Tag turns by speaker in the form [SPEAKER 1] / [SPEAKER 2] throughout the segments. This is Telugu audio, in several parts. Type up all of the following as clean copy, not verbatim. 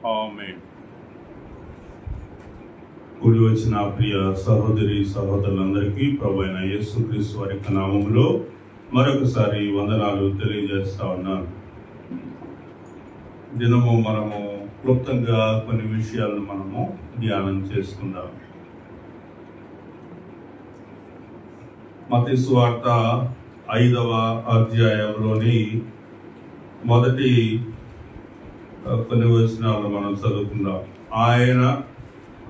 [SPEAKER 1] ఆమేన్. కూడి వచ్చిన ప్రియ సహోదరి సహోదరులందరికీ ప్రభువైన యేసుక్రీస్తు వారి నామములో మరొకసారి వందనాలు తెలియజేస్తా ఉన్నాను. దినము మనము క్లుప్తంగా కొన్ని విషయాలను మనము ధ్యానం చేసుకుందాం. మత్తయి సువార్త 5వ అధ్యాయంలోని మొదటి కొన్ని వచనాలను మనం చదువుకుందాం. ఆయన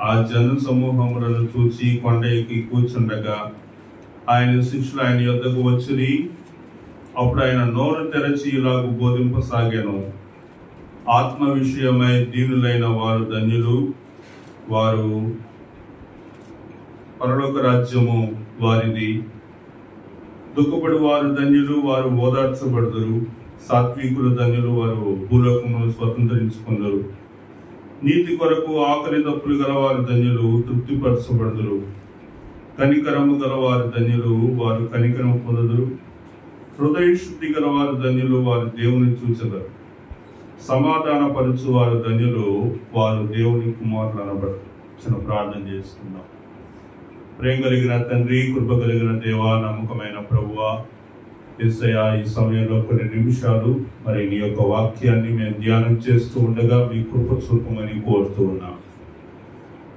[SPEAKER 1] ఆ జన సమూహములను చూచి కొండ ఎక్కి కూర్చుండగా ఆయన శిష్యులు ఆయన యొద్దకు వచ్చిరి. అప్పుడు ఆయన నోరు తెరచి ఇలాగ బోధింపసాగాను. ఆత్మ విషయమై దీనులైన వారు ధన్యులు, వారు పరలోక రాజ్యము వారిది. దుఃఖపడి వారు ధన్యులు, వారు ఓదార్చబడుదురు. సాత్వికులు ధన్యులు, వారు భూలోకమును స్వతంత్రించుకుందరు. నీతి కొరకు ఆకలి దప్పులు గలవారు ధన్యులు, తృప్తిపరచబడుదురు. కనికరము గలవారు ధన్యులు, వారు కనికరము పొందుదురు. హృదయ శుద్ధి గలవారు ధన్యులు, వారు దేవుని చూచెదరు. సమాధాన పరచు వారు ధన్యులు, వారు దేవుని కుమారులు అనబడరు. చిన్న ప్రార్థన చేసుకుందాం. ప్రేమ కలిగిన తండ్రి, కృప కలిగిన దేవా, నమ్మకమైన ప్రభువా, యేసయ్యా, ఈ సమయంలో కొన్ని నిమిషాలు మరి నీ యొక్క వాక్యాన్ని మేము ధ్యానం చేస్తూ ఉండగా మీ కృప చూపమని కోరుతూ ఉన్నాం.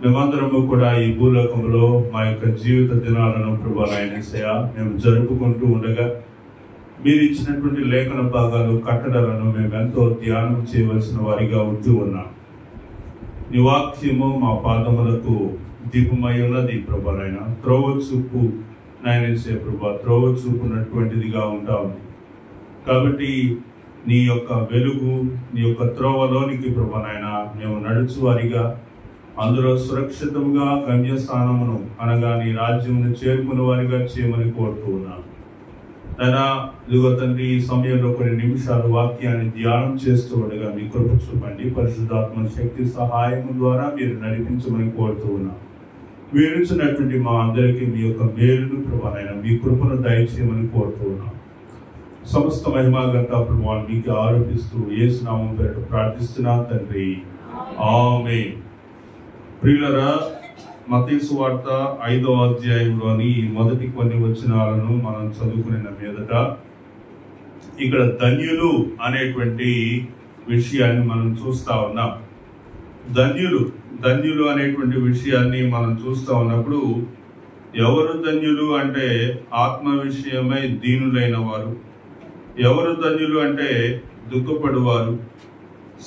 [SPEAKER 1] మేమందరము కూడా ఈ భూలోకంలో మా యొక్క జీవిత దినాలను ప్రభువా యేసయ్యా మేము జరుపుకుంటూ ఉండగా మీరు ఇచ్చినటువంటి లేఖన భాగాలు, కట్టడలను మేము ఎంతో ధ్యానం చేయవలసిన వారిగా ఉంటూ ఉన్నాం. నీ వాక్యము మా పాదములకు దీపమై ఉన్నది ప్రభువా నాయన. త్రోవ చూపు నాయనేసే ప్రభువా, త్రోవ చూపున్నటువంటిదిగా ఉంటా ఉంది. కాబట్టి నీ యొక్క వెలుగు, నీ యొక్క త్రోవలోనికి ప్రభువా నాయన మేము నడుచు వారిగా, అందులో సురక్షితంగా గమ్యస్థానమును అనగా నీ రాజ్యమును చేరుకునే వారిగా చేయమని కోరుతూ ఉన్నాను. అయినా ఇదిగో తండ్రి, ఈ సమయంలో కొన్ని నిమిషాలు వాక్యాన్ని ధ్యానం చేస్తూ ఉండగా మీ కృప చూపండి. పరిశుద్ధాత్మ శక్తి సహాయం ద్వారా మీరు నడిపించమని కోరుతూ ఉన్నాను. మీరు ఇచ్చినటువంటి మా అందరికీ మీ యొక్క మేలును ప్రభువా మీ కృపను దయచేయమని కోరుతూ ఉన్నాం. సమస్త మహిమాగంతా ప్రభువా మీకు ఆరోపిస్తూ యేసు నామం పేరిట ప్రార్థిస్తున్నా తండ్రి, ఆమేన్. ప్రియులారా, మత్తయి సువార్త 5వ అధ్యాయంలోని మొదటి కొన్ని వచనాలను మనం చదువుకున్న మీదట ఇక్కడ ధన్యులు అనేటువంటి విషయాన్ని మనం చూస్తా ఉన్నాం. ధన్యులు అనేటువంటి విషయాన్ని మనం చూస్తూ ఉన్నప్పుడు ఎవరు ధన్యులు అంటే ఆత్మ విషయమై దీనులైన వారు. ఎవరు ధన్యులు అంటే దుఃఖపడువారు,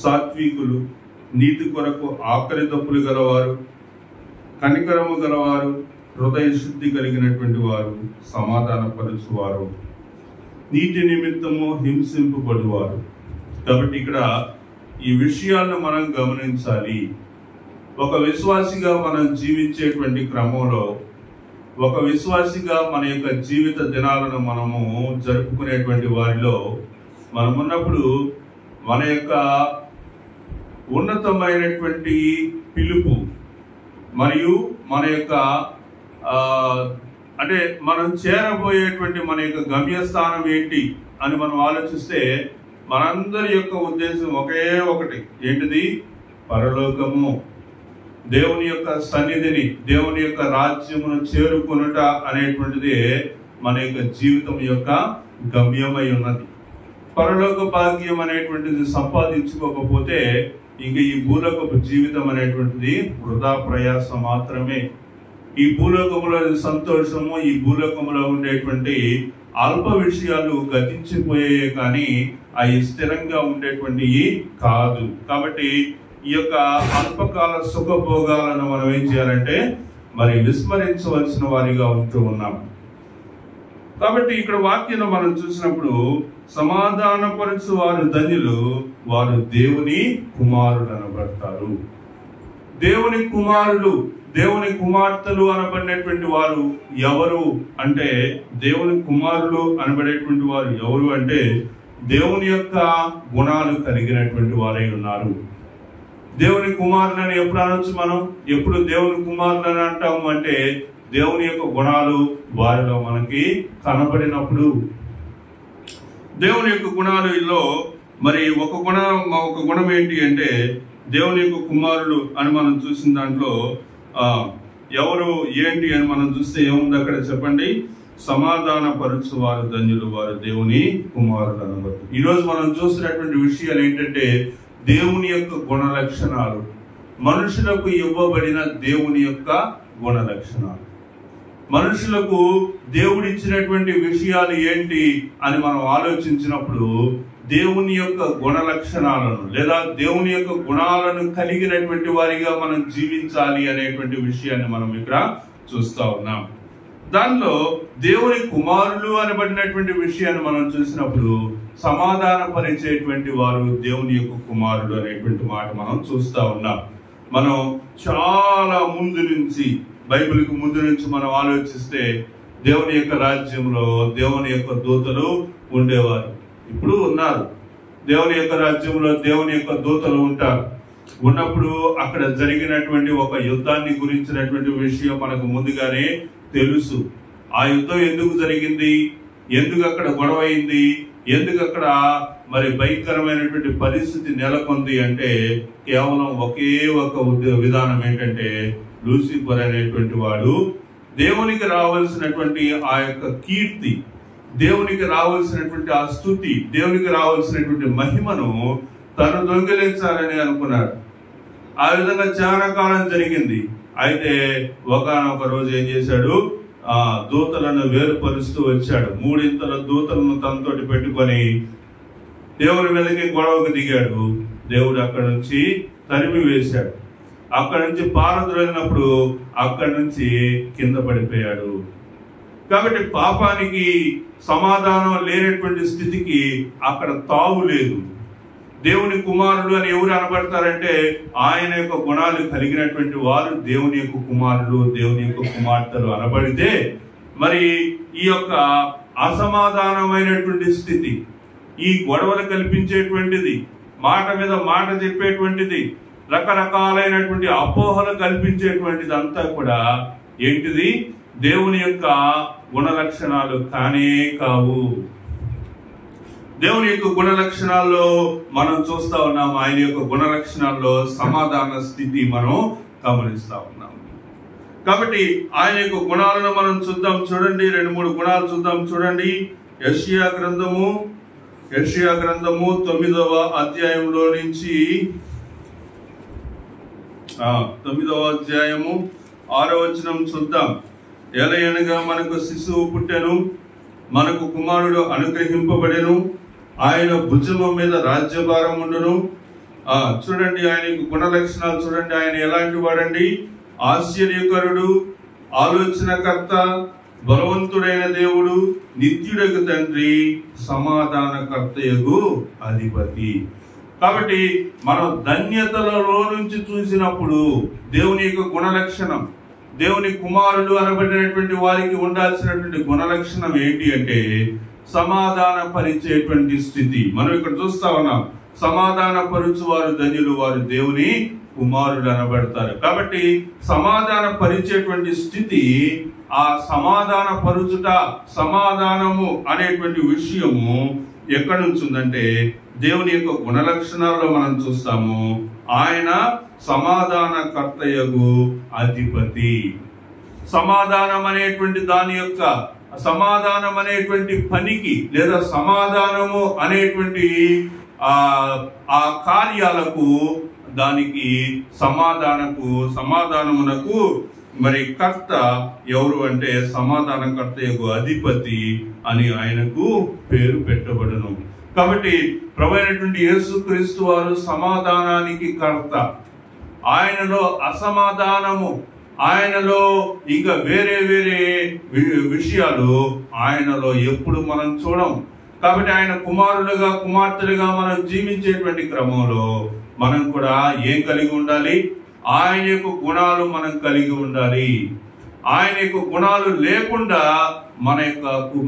[SPEAKER 1] సాత్వికులు, నీతి కొరకు ఆకలి దప్పులు గలవారు, కనికరము గలవారు, హృదయ శుద్ధి కలిగినటువంటి వారు, సమాధాన పరచువారు, నీతి నిమిత్తము హింసింపబడువారు. కాబట్టి ఇక్కడ ఈ విషయాలను మనం గమనించాలి. ఒక విశ్వాసిగా మనం జీవించేటువంటి క్రమంలో, ఒక విశ్వాసిగా మన యొక్క జీవిత దినాలను మనము జరుపుకునేటువంటి వారిలో మనమున్నప్పుడు మన యొక్క ఉన్నతమైనటువంటి పిలుపు మరియు మన యొక్క అంటే మనం చేరబోయేటువంటి మన యొక్క గమ్యస్థానం ఏంటి అని మనం ఆలోచిస్తే మనందరి యొక్క ఉద్దేశం ఒకే ఒకటి. ఏంటిది? పరలోకము, దేవుని యొక్క సన్నిధిని, దేవుని యొక్క రాజ్యమును చేరుకొనుట అనేటువంటిది మన యొక్క జీవితం యొక్క గమ్యమై ఉన్నది. పరలోక భాగ్యం అనేటువంటిది సంపాదించుకోకపోతే ఇంక ఈ భూలోకపు జీవితం అనేటువంటిది వృధా ప్రయాసం మాత్రమే. ఈ భూలోకములో సంతోషము, ఈ భూలోకములో ఉండేటువంటి అల్ప విషయాలు గతించిపోయాయి, కానీ అవి స్థిరంగా ఉండేటువంటి కాదు. కాబట్టి ఈ యొక్క అల్పకాల సుఖభోగాలను మనం ఏం చేయాలంటే మరి విస్మరించవలసిన వారిగా ఉంటూ ఉన్నాం. కాబట్టి ఇక్కడ వాక్యాన్ని మనం చూసినప్పుడు సమాధానపరచు వారు ధన్యులు, వారు దేవుని కుమారులు అనబడతారు. దేవుని కుమారులు, దేవుని కుమార్తెలు అనబడినటువంటి వారు ఎవరు అంటే, దేవుని కుమారులు అనబడేటువంటి వారు ఎవరు అంటే దేవుని యొక్క గుణాలు కలిగినటువంటి వారై ఉన్నారు. దేవుని కుమారులని ఎప్పుడు అనొచ్చు మనం? ఎప్పుడు దేవుని కుమారులని అంటాము అంటే దేవుని యొక్క గుణాలు వారిలో మనకి కనబడినప్పుడు. దేవుని యొక్క గుణాలలో మరి ఒక గుణం ఏంటి అంటే దేవుని యొక్క కుమారుడు అని మనం చూసిన దాంట్లో ఎవరు ఏంటి అని మనం చూస్తే ఏముంది అక్కడ చెప్పండి. సమాధాన పరుచు వారు ధన్యులు, వారు దేవుని కుమారుడు అనబడు. ఈరోజు మనం చూస్తున్నటువంటి విషయాలు ఏంటంటే దేవుని యొక్క గుణ లక్షణాలు, మనుషులకు ఇవ్వబడిన దేవుని యొక్క గుణ లక్షణాలు. మనుషులకు దేవుడిచ్చినటువంటి విషయాలు ఏంటి అని మనం ఆలోచించినప్పుడు దేవుని యొక్క గుణ లక్షణాలను లేదా దేవుని యొక్క గుణాలను కలిగినటువంటి వారిగా మనం జీవించాలి అనేటువంటి విషయాన్ని మనం ఇక్కడ చూస్తా ఉన్నాం. దానిలో దేవుని కుమారులు అనబడినటువంటి విషయాన్ని మనం చూసినప్పుడు సమాధాన పరిచేటువంటి వారు దేవుని యొక్క కుమారులు అనేటువంటి మాట మనం చూస్తా ఉన్నాం. మనం చాలా ముందు నుంచి, బైబిల్కి ముందు నుంచి మనం ఆలోచిస్తే దేవుని యొక్క రాజ్యంలో దేవుని యొక్క దూతలు ఉండేవారు. ఇప్పుడు ఉన్నారు. దేవుని యొక్క రాజ్యంలో దేవుని యొక్క దూతలు ఉంటారు. ఉన్నప్పుడు అక్కడ జరిగినటువంటి ఒక యుద్ధాన్ని గురించినటువంటి విషయం మనకు ముందుగానే తెలుసు. ఆ యుద్ధం ఎందుకు జరిగింది, ఎందుకు అక్కడ గొడవ అయింది, ఎందుకు అక్కడ మరి భయంకరమైనటువంటి పరిస్థితి నెలకొంది అంటే కేవలం ఒకే ఒక విధానం ఏంటంటే లూసిఫర్ అనేటువంటి వాడు దేవునికి రావాల్సినటువంటి ఆ యొక్క కీర్తి, దేవునికి రావాల్సినటువంటి ఆ స్తుతి, దేవునికి రావాల్సినటువంటి మహిమను తను దొంగిలించాలని అనుకున్నాడు. ఆ విధంగా చాలా కాలం జరిగింది. అయితే ఒకనొక రోజు ఏం చేశాడు, ఆ దూతలను వేరుపరుస్తూ వచ్చాడు. 3 దూతలను తనతోటి పెట్టుకొని దేవుని మీదకి గొడవకు దిగాడు. దేవుడు అక్కడి నుంచి తరిమి వేశాడు. అక్కడి నుంచి పారద్రోలినప్పుడు అక్కడి నుంచి కింద పడిపోయాడు. కాబట్టి పాపానికి సమాధానం లేనటువంటి స్థితికి అక్కడ తావు లేదు. దేవుని కుమారుడు అని ఎవరు అనబడతారంటే ఆయన యొక్క గుణాలు కలిగినటువంటి వారు దేవుని యొక్క కుమారుడు, దేవుని యొక్క కుమార్తెలు అనబడితే, మరి ఈ యొక్క అసమాధానమైనటువంటి స్థితి, ఈ గొడవలు కల్పించేటువంటిది, మాట మీద మాట చెప్పేటువంటిది, రకరకాలైనటువంటి అపోహలు కల్పించేటువంటిది అంతా కూడా ఏంటిది, దేవుని యొక్క గుణ లక్షణాలు కానే కావు. దేవుని యొక్క గుణ లక్షణాల్లో మనం చూస్తా ఉన్నాం. ఆయన యొక్క గుణ లక్షణాల్లో సమాధాన స్థితి మనం గమనిస్తా ఉన్నాం. కాబట్టి ఆయన యొక్క గుణాలను మనం చూద్దాం. చూడండి, 2-3 గుణాలు చూద్దాం. చూడండి, యెషయా గ్రంథము 9వ అధ్యాయంలో నుంచి 9వ అధ్యాయము 6వ వచనం చూద్దాం. ఎలయనగా మనకు శిశువు పుట్టెను, మనకు కుమారుడు అనుగ్రహింపబడెను, ఆయన భుజము మీద రాజ్యభారం ఉండును. చూడండి, ఆయన గుణ లక్షణాలు చూడండి. ఆయన ఎలాంటి వాడండి, ఆశ్చర్యకరుడు, ఆలోచనకర్త, బలవంతుడైన దేవుడు, నిత్యుడకు తండ్రి, సమాధానకర్తయగు అధిపతి. కాబట్టి మనం ధన్యతలలో నుంచి చూసినప్పుడు దేవుని యొక్క గుణ లక్షణం, దేవుని కుమారుడు అనబడినటువంటి వారికి ఉండాల్సినటువంటి గుణ లక్షణం ఏంటి అంటే సమాధాన పరిచేటువంటి స్థితి. మనం ఇక్కడ చూస్తా ఉన్నాం, సమాధాన పరుచు వారు ధన్యులు, వారు దేవుని కుమారుడు అనబడతారు. కాబట్టి సమాధాన పరిచేటువంటి స్థితి, ఆ సమాధాన పరుచుట, సమాధానము అనేటువంటి విషయము ఎక్కడి నుంచి ఉందంటే దేవుని యొక్క గుణ లక్షణాల్లో మనం చూస్తాము. ఆయన సమాధానకర్తయగు అధిపతి. సమాధానం అనేటువంటి దాని యొక్క సమాధానం అనేటువంటి పనికి లేదా సమాధానము అనేటువంటి ఆ కార్యాలకు, దానికి సమాధానమునకు మరి కర్త ఎవరు అంటే సమాధానకర్తయగు అధిపతి అని ఆయనకు పేరు పెట్టబడును. కాబట్టి ప్రభువైనటువంటి యేసుక్రీస్తు వారు సమాధానానికి కర్త. ఆయనలో అసమాధానము, ఆయనలో ఇంకా వేరే వేరే విషయాలు ఆయనలో ఎప్పుడు మనం చూడం. కాబట్టి ఆయన కుమారులుగా, కుమార్తెలుగా మనం జీవించేటువంటి క్రమంలో మనం కూడా ఏం కలిగి ఉండాలి, ఆయన యొక్క గుణాలు మనం కలిగి ఉండాలి. ఆయన యొక్క గుణాలు లేకుండా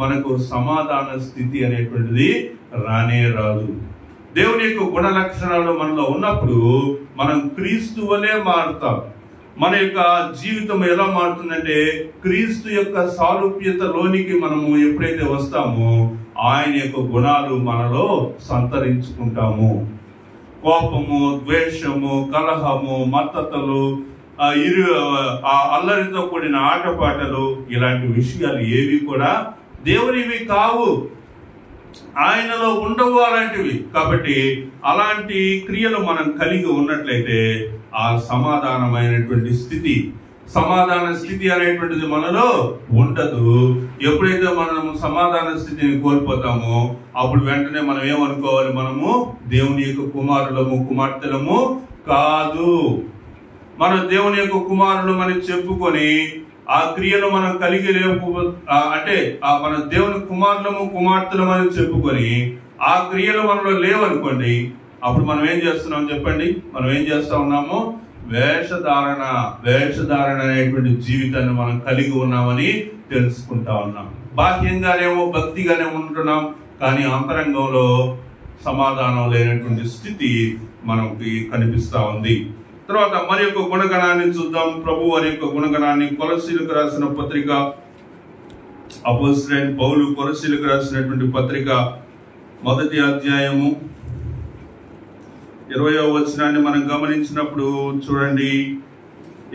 [SPEAKER 1] మనకు సమాధాన స్థితి అనేటువంటిది రానే రాదు. దేవుని యొక్క గుణ లక్షణాలు మనలో ఉన్నప్పుడు మనం క్రీస్తు వలె మారుతాం. మన యొక్క జీవితం ఎలా మారుతుందంటే క్రీస్తు యొక్క సారూప్యతలోనికి మనము ఎప్పుడైతే వస్తామో ఆయన యొక్క గుణాలు మనలో సంతరించుకుంటాము. కోపము, ద్వేషము, కలహము, మత్తతలు, అల్లరితో కూడిన ఆటపాటలు, ఇలాంటి విషయాలు ఏవి కూడా దేవునివి కావు, ఆయనలో ఉండవు అలాంటివి. కాబట్టి అలాంటి క్రియలు మనం కలిగి ఉన్నట్లయితే ఆ సమాధానమైనటువంటి స్థితి, సమాధాన స్థితి అనేటువంటిది మనలో ఉండదు. ఎప్పుడైతే మనము సమాధాన స్థితిని కోల్పోతామో అప్పుడు వెంటనే మనం ఏమనుకోవాలి, మనము దేవుని యొక్క కుమారులము, కుమార్తెలము కాదు. మనం దేవుని యొక్క కుమారులు అని చెప్పుకొని ఆ క్రియలు మనం కలిగి అంటే మన దేవుని కుమారులము, కుమార్తెలము అని చెప్పుకొని ఆ క్రియలు మనలో లేవనుకోండి, అప్పుడు మనం ఏం చేస్తున్నాం చెప్పండి? మనం ఏం చేస్తా ఉన్నాము? వేషధారణ అనేటువంటి జీవితాన్ని మనం కలిగి ఉన్నామని తెలుసుకుంటా ఉన్నాం. బాహ్యంగానేమో భక్తిగానే ఉంటున్నాం, కానీ అంతరంగంలో సమాధానం లేనటువంటి స్థితి మనకి కనిపిస్తా ఉంది. తర్వాత మరి యొక్క గుణగణాన్ని చూద్దాం. ప్రభు వారి యొక్క గుణగణాన్ని కొలసీలకు రాసిన పత్రిక, అపోస్తలుడైన పౌలు కొలసీలకు రాసినటువంటి పత్రిక 1వ అధ్యాయము 20వ వచనాన్ని మనం గమనించినప్పుడు చూడండి,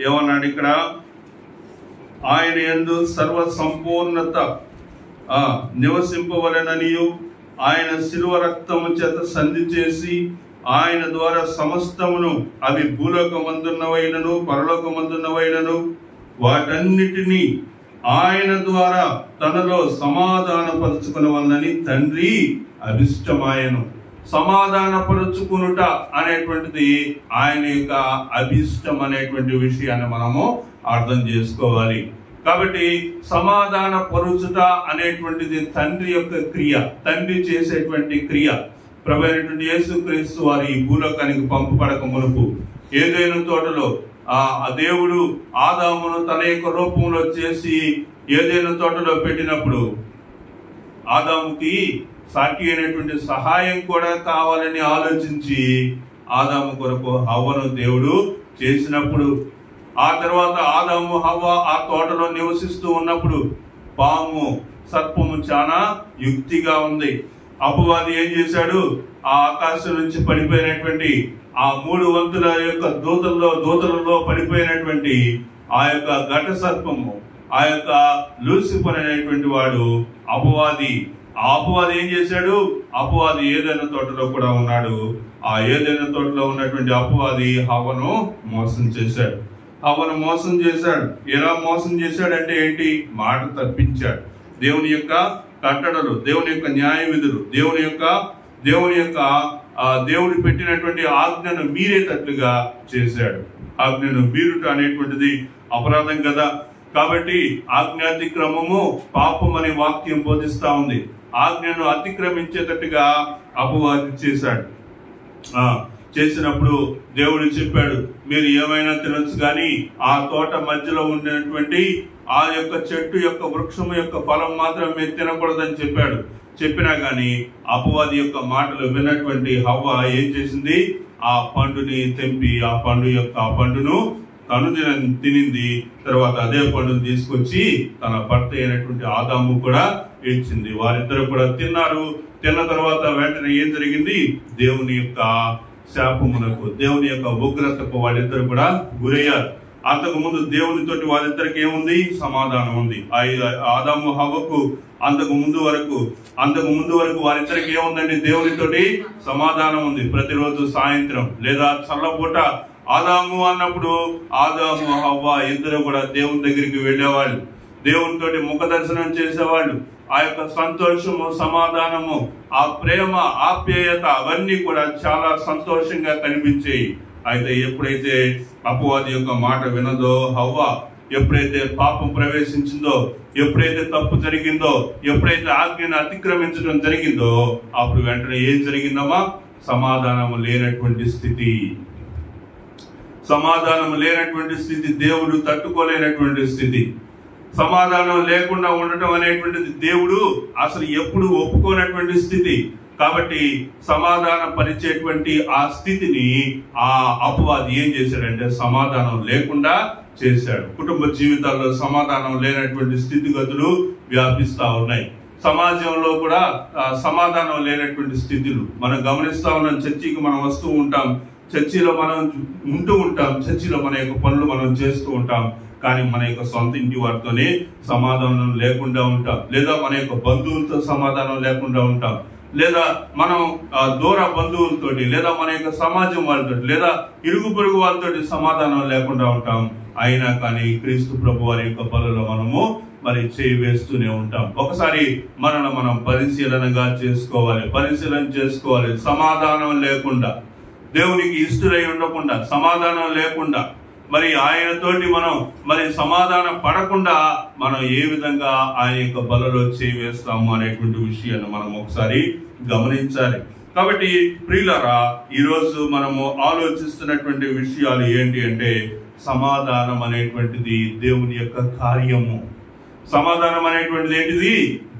[SPEAKER 1] ఏమన్నాడు ఇక్కడ? ఆయన యందు సర్వ సంపూర్ణత నివసింపవలెననియు, ఆయన శిలువ రక్తము చేత సంధి చేసి ఆయన ద్వారా సమస్తమును, అవి భూలోకమందున్నవైనను పరలోకమందున్నవైనను, వాటన్నిటినీ ఆయన ద్వారా తనలో సమాధానపరుచుకునవలనని తండ్రి అభిష్టమాయను. సమాధానపరుచుకునుట అనేటువంటిది ఆయన యొక్క అభిష్టం అనేటువంటి విషయాన్ని మనము అర్థం చేసుకోవాలి. కాబట్టి సమాధాన పరుచుట అనేటువంటిది తండ్రి యొక్క క్రియ, తండ్రి చేసేటువంటి క్రియ. ప్రభు అయినటువంటి యేసుక్రీస్తు వారి ఈ భూలోకానికి పంపబడక మునుపు ఏదైనా తోటలో ఆ దేవుడు ఆదామును తన యొక్క రూపంలో చేసి ఏదైనా తోటలో పెట్టినప్పుడు ఆదాముకి సాటి అయినటువంటి సహాయం కూడా కావాలని ఆలోచించి ఆదాము కొరకు హవ్వను దేవుడు చేసినప్పుడు, ఆ తర్వాత ఆదాము హవ్వ ఆ తోటలో నివసిస్తూ ఉన్నప్పుడు పాము, సర్పము చాలా యుక్తిగా ఉంది. అపవాది ఏం చేశాడు? ఆ ఆకాశం నుంచి పడిపోయినటువంటి ఆ 3 వంతుల యొక్క దూతలలో పడిపోయినటువంటి ఆ యొక్క ఘట సర్పము, ఆ యొక్క లూసిఫర్ అనేటువంటి వాడు అపవాది. ఆ అపవాది ఏం చేశాడు? అపవాది ఏదైనా తోటలో కూడా ఉన్నాడు. ఆ ఏదైనా తోటలో ఉన్నటువంటి అపవాది హవ్వను మోసం చేశాడు. హవ్వను మోసం చేశాడు. ఎలా మోసం చేశాడంటే ఏంటి? మాట తప్పించాడు. దేవుని యొక్క కట్టడలు, దేవుని యొక్క న్యాయ విధులు, దేవుడు పెట్టినటువంటి ఆజ్ఞను మీరేటట్లుగా చేశాడు. ఆజ్ఞను మీరుట అనేటువంటిది అపరాధం కదా. కాబట్టి ఆజ్ఞాతిక్రమము పాపం అనే వాక్యం బోధిస్తా ఉంది. ఆజ్ఞను అతిక్రమించేటట్టుగా అపవాది చేశాడు. చేసినప్పుడు దేవుడు చెప్పాడు, మీరు ఏమైనా తినొచ్చు, కానీ ఆ తోట మధ్యలో ఉండేటువంటి ఆ యొక్క చెట్టు యొక్క వృక్షము యొక్క ఫలం మాత్రం మీరు తినకూడదని చెప్పాడు. చెప్పినా గాని అపవాది యొక్క మాటలు విన్నటువంటి హవ్వ ఏం చేసింది? ఆ పండుని తెంపి ఆ పండును తను తినింది. తర్వాత అదే పండును తీసుకొచ్చి తన భర్త అయినటువంటి ఆదాము కూడా ఇచ్చింది. వారిద్దరు కూడా తిన్నారు. తిన్న తర్వాత వెంటనే ఏం జరిగింది? దేవుని యొక్క శాపమునకు, దేవుని యొక్క ఉగ్రతకు వాళ్ళిద్దరు కూడా గురయ్యారు. అంతకు ముందు దేవునితోటి వాళ్ళిద్దరికి ఏముంది? సమాధానం ఉంది. ఆదాము హవ్వకు అంతకు ముందు వరకు వారిద్దరికి ఏముందండి? దేవునితోటి సమాధానం ఉంది. ప్రతిరోజు సాయంత్రం లేదా చల్లపూట ఆదాము అన్నప్పుడు ఆదాము హవ్వ ఇద్దరు కూడా దేవుని దగ్గరికి వెళ్ళేవాళ్ళు, దేవునితోటి ముఖ దర్శనం చేసేవాళ్ళు. ఆ యొక్క సంతోషము, సమాధానము, ఆ ప్రేమ, ఆప్యాయత అవన్నీ కూడా చాలా సంతోషంగా కనిపించాయి. అయితే ఎప్పుడైతే అపవాది యొక్క మాట వినదో హవ్వ, ఎప్పుడైతే పాపం ప్రవేశించిందో, ఎప్పుడైతే తప్పు జరిగిందో, ఎప్పుడైతే ఆజ్ఞను అతిక్రమించడం జరిగిందో, అప్పుడు వెంటనే ఏం జరిగిందమ్మా? సమాధానము లేనటువంటి స్థితి, దేవుడు తట్టుకోలేనటువంటి స్థితి. సమాధానం లేకుండా ఉండటం అనేటువంటిది దేవుడు అసలు ఎప్పుడు ఒప్పుకోనటువంటి స్థితి. కాబట్టి సమాధాన పరిచేటువంటి ఆ స్థితిని ఆ అపవాది ఏం చేశాడంటే సమాధానం లేకుండా చేశాడు. కుటుంబ జీవితాల్లో సమాధానం లేనటువంటి స్థితిగతులు వ్యాపిస్తా ఉన్నాయి. సమాజంలో కూడా సమాధానం లేనటువంటి స్థితులు మనం గమనిస్తా ఉన్నాం. చర్చికి మనం వస్తూ ఉంటాం, చర్చిలో మనం ఉంటూ ఉంటాం, చర్చిలో మన యొక్క పనులు మనం చేస్తూ ఉంటాం. కానీ మన యొక్క సొంత ఇంటి వారితోనే సమాధానం లేకుండా ఉంటాం, లేదా మన యొక్క బంధువులతో సమాధానం లేకుండా ఉంటాం, లేదా మనం దూర బంధువులతోటి, లేదా మన యొక్క సమాజం వాళ్ళతో, లేదా ఇరుగు పొరుగు వాళ్ళతోటి సమాధానం లేకుండా ఉంటాం. అయినా కానీ క్రీస్తు ప్రభు వారి యొక్క బలలో మనము మరి చేయి వేస్తూనే ఉంటాం. ఒకసారి మనం పరిశీలన చేసుకోవాలి. సమాధానం లేకుండా, దేవునికి ఇష్టలై ఉండకుండా, సమాధానం లేకుండా, మరి ఆయనతోటి మనం మరి సమాధానం పడకుండా మనం ఏ విధంగా ఆయన యొక్క బలలో చేయి వేస్తాము అనేటువంటి విషయాన్ని మనం ఒకసారి గమనించాలి. కాబట్టి ప్రియులారా, ఈరోజు మనము ఆలోచిస్తున్నటువంటి విషయాలు ఏంటి అంటే, సమాధానం అనేటువంటిది దేవుని యొక్క కార్యము. సమాధానం అనేటువంటిది ఏంటిది?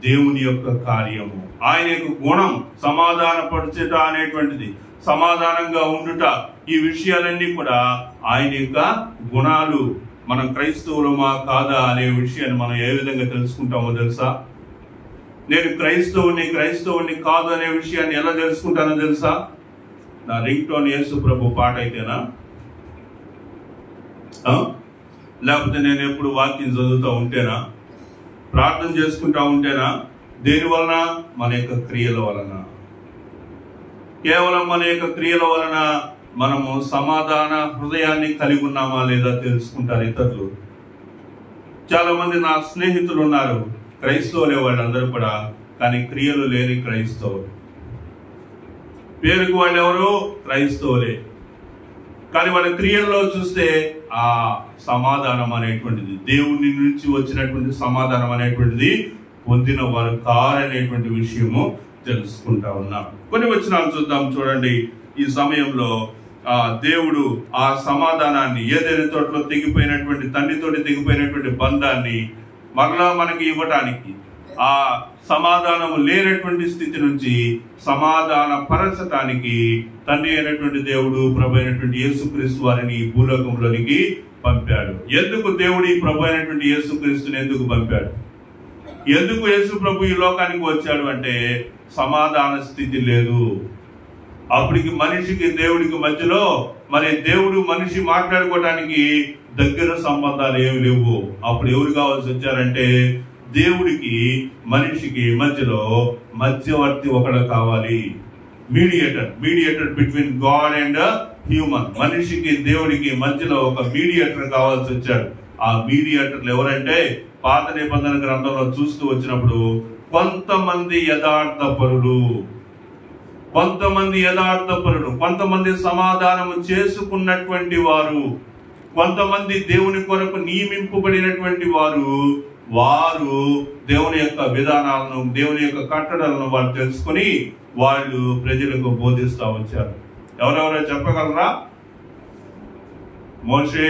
[SPEAKER 1] దేవుని యొక్క కార్యము, ఆయన యొక్క గుణం. సమాధానపరచుట అనేటువంటిది, సమాధానంగా ఉండుట, ఈ విషయాలన్నీ కూడా ఆయన యొక్క గుణాలు. మనం క్రైస్తవులమా కాదా అనే విషయాన్ని మనం ఏ విధంగా తెలుసుకుంటామో తెలుసా? నేను క్రైస్తవుని కాదు అనే విషయాన్ని ఎలా తెలుసుకుంటానో తెలుసా? నా రింగ్ టోన్ యేసు ప్రభు పాట అయితేనా, లేకపోతే నేను ఎప్పుడు వాక్యం చదువుతూ ఉంటేనా, ప్రార్థన చేసుకుంటా ఉంటేనా? దేని వలన? మన యొక్క క్రియల వలన. కేవలం మన యొక్క క్రియల వలన మనము సమాధాన హృదయాన్ని కలిగి ఉన్నామా లేదా తెలుసుకుంటారు ఇతరులు. చాలా మంది నా స్నేహితులు ఉన్నారు, క్రైస్తవులే వాళ్ళందరూ కూడా, కానీ క్రియలు లేని క్రైస్తవులు. పేరుకు వాళ్ళు ఎవరు? క్రైస్తవులే, కానీ వాళ్ళ క్రియల్లో చూస్తే ఆ సమాధానం అనేటువంటిది, దేవుని నుంచి వచ్చినటువంటి సమాధానం అనేటువంటిది పొందిన వారు కారనేటువంటి విషయము తెలుసుకుంటా ఉన్నాం. కొన్ని వచనాలు చూద్దాం. చూడండి, ఈ సమయంలో దేవుడు ఆ సమాధానాన్ని, ఏదైనా తోటలో తెగిపోయినటువంటి, తండ్రితోటి తెగిపోయినటువంటి బంధాన్ని మరలా మనకి ఇవ్వటానికి, ఆ సమాధానము లేనటువంటి స్థితి నుంచి సమాధాన పరచటానికి తండ్రి అయినటువంటి దేవుడు, ప్రభు అయినటువంటి యేసుక్రీస్తు వారిని భూలోకంలోనికి పంపాడు. ఎందుకు దేవుడు ఈ ప్రభు అయినటువంటి యేసుక్రీస్తుని ఎందుకు పంపాడు? ఎందుకు యేసు ప్రభు ఈ లోకానికి వచ్చాడు అంటే, సమాధాన స్థితి లేదు. అప్పటికి మనిషికి దేవుడికి మధ్యలో, మరి దేవుడు మనిషి మాట్లాడుకోవడానికి దగ్గర సంబంధాలు ఏమి లేవు. అప్పుడు ఎవరు కావాల్సి వచ్చారంటే, దేవుడికి మనిషికి మధ్యలో మధ్యవర్తి ఒకడు కావాలి. Mediator between God and human. మనిషికి దేవుడికి మధ్యలో ఒక మీడియేటర్ కావాల్సి వచ్చాడు. ఆ మీడియేటర్లు ఎవరంటే, పాత నిబంధన గ్రంథంలో చూస్తూ వచ్చినప్పుడు కొంతమంది యథార్థపరులు, కొంతమంది సమాధానము చేసుకున్నటువంటి వారు, కొంతమంది దేవుని కొరకు నియమింపబడినటువంటి వారు దేవుని యొక్క విధానాలను, దేవుని యొక్క కట్టడలను వాళ్ళు తెలుసుకుని వాళ్ళు ప్రజలకు బోధిస్తూ వచ్చారు. ఎవరెవరో చెప్పగలరా? మోషే,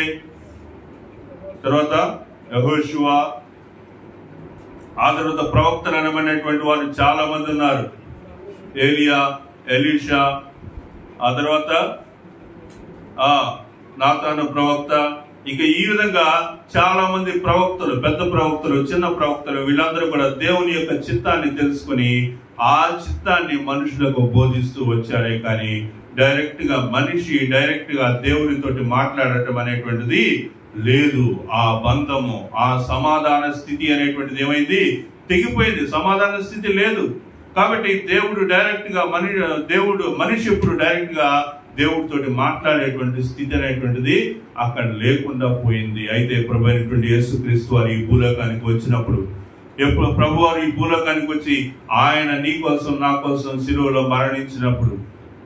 [SPEAKER 1] తర్వాత యెహోషువ, ఆ తర్వాత ప్రవక్తలు అనబడినటువంటి వారు చాలా మంది ఉన్నారు. ఏలియా, ఎలీషా, ఆ తర్వాత నాతాను ప్రవక్త. ఇక ఈ విధంగా చాలా మంది ప్రవక్తలు, పెద్ద ప్రవక్తలు, చిన్న ప్రవక్తలు, వీళ్ళందరూ కూడా దేవుని యొక్క చిత్తాన్ని తెలుసుకుని ఆ చిత్తాన్ని మనుషులకు బోధిస్తూ వచ్చారే కానీ డైరెక్ట్ గా దేవునితోటి మాట్లాడటం అనేటువంటిది లేదు. ఆ బంధము, ఆ సమాధాన స్థితి అనేటువంటిది ఏమైంది? తెగిపోయింది. సమాధాన స్థితి లేదు. కాబట్టి మనిషి ఎప్పుడు డైరెక్ట్ గా దేవుడితోటి మాట్లాడేటువంటి స్థితి అనేటువంటిది అక్కడ లేకుండా పోయింది. అయితే ప్రభు అయినటువంటి యేసుక్రీస్తు వారు ఈ భూలోకానికి వచ్చినప్పుడు, ఎప్పుడు ప్రభు వారు ఈ భూలోకానికి వచ్చి ఆయన నీ కోసం నా కోసం శిలువలో మరణించినప్పుడు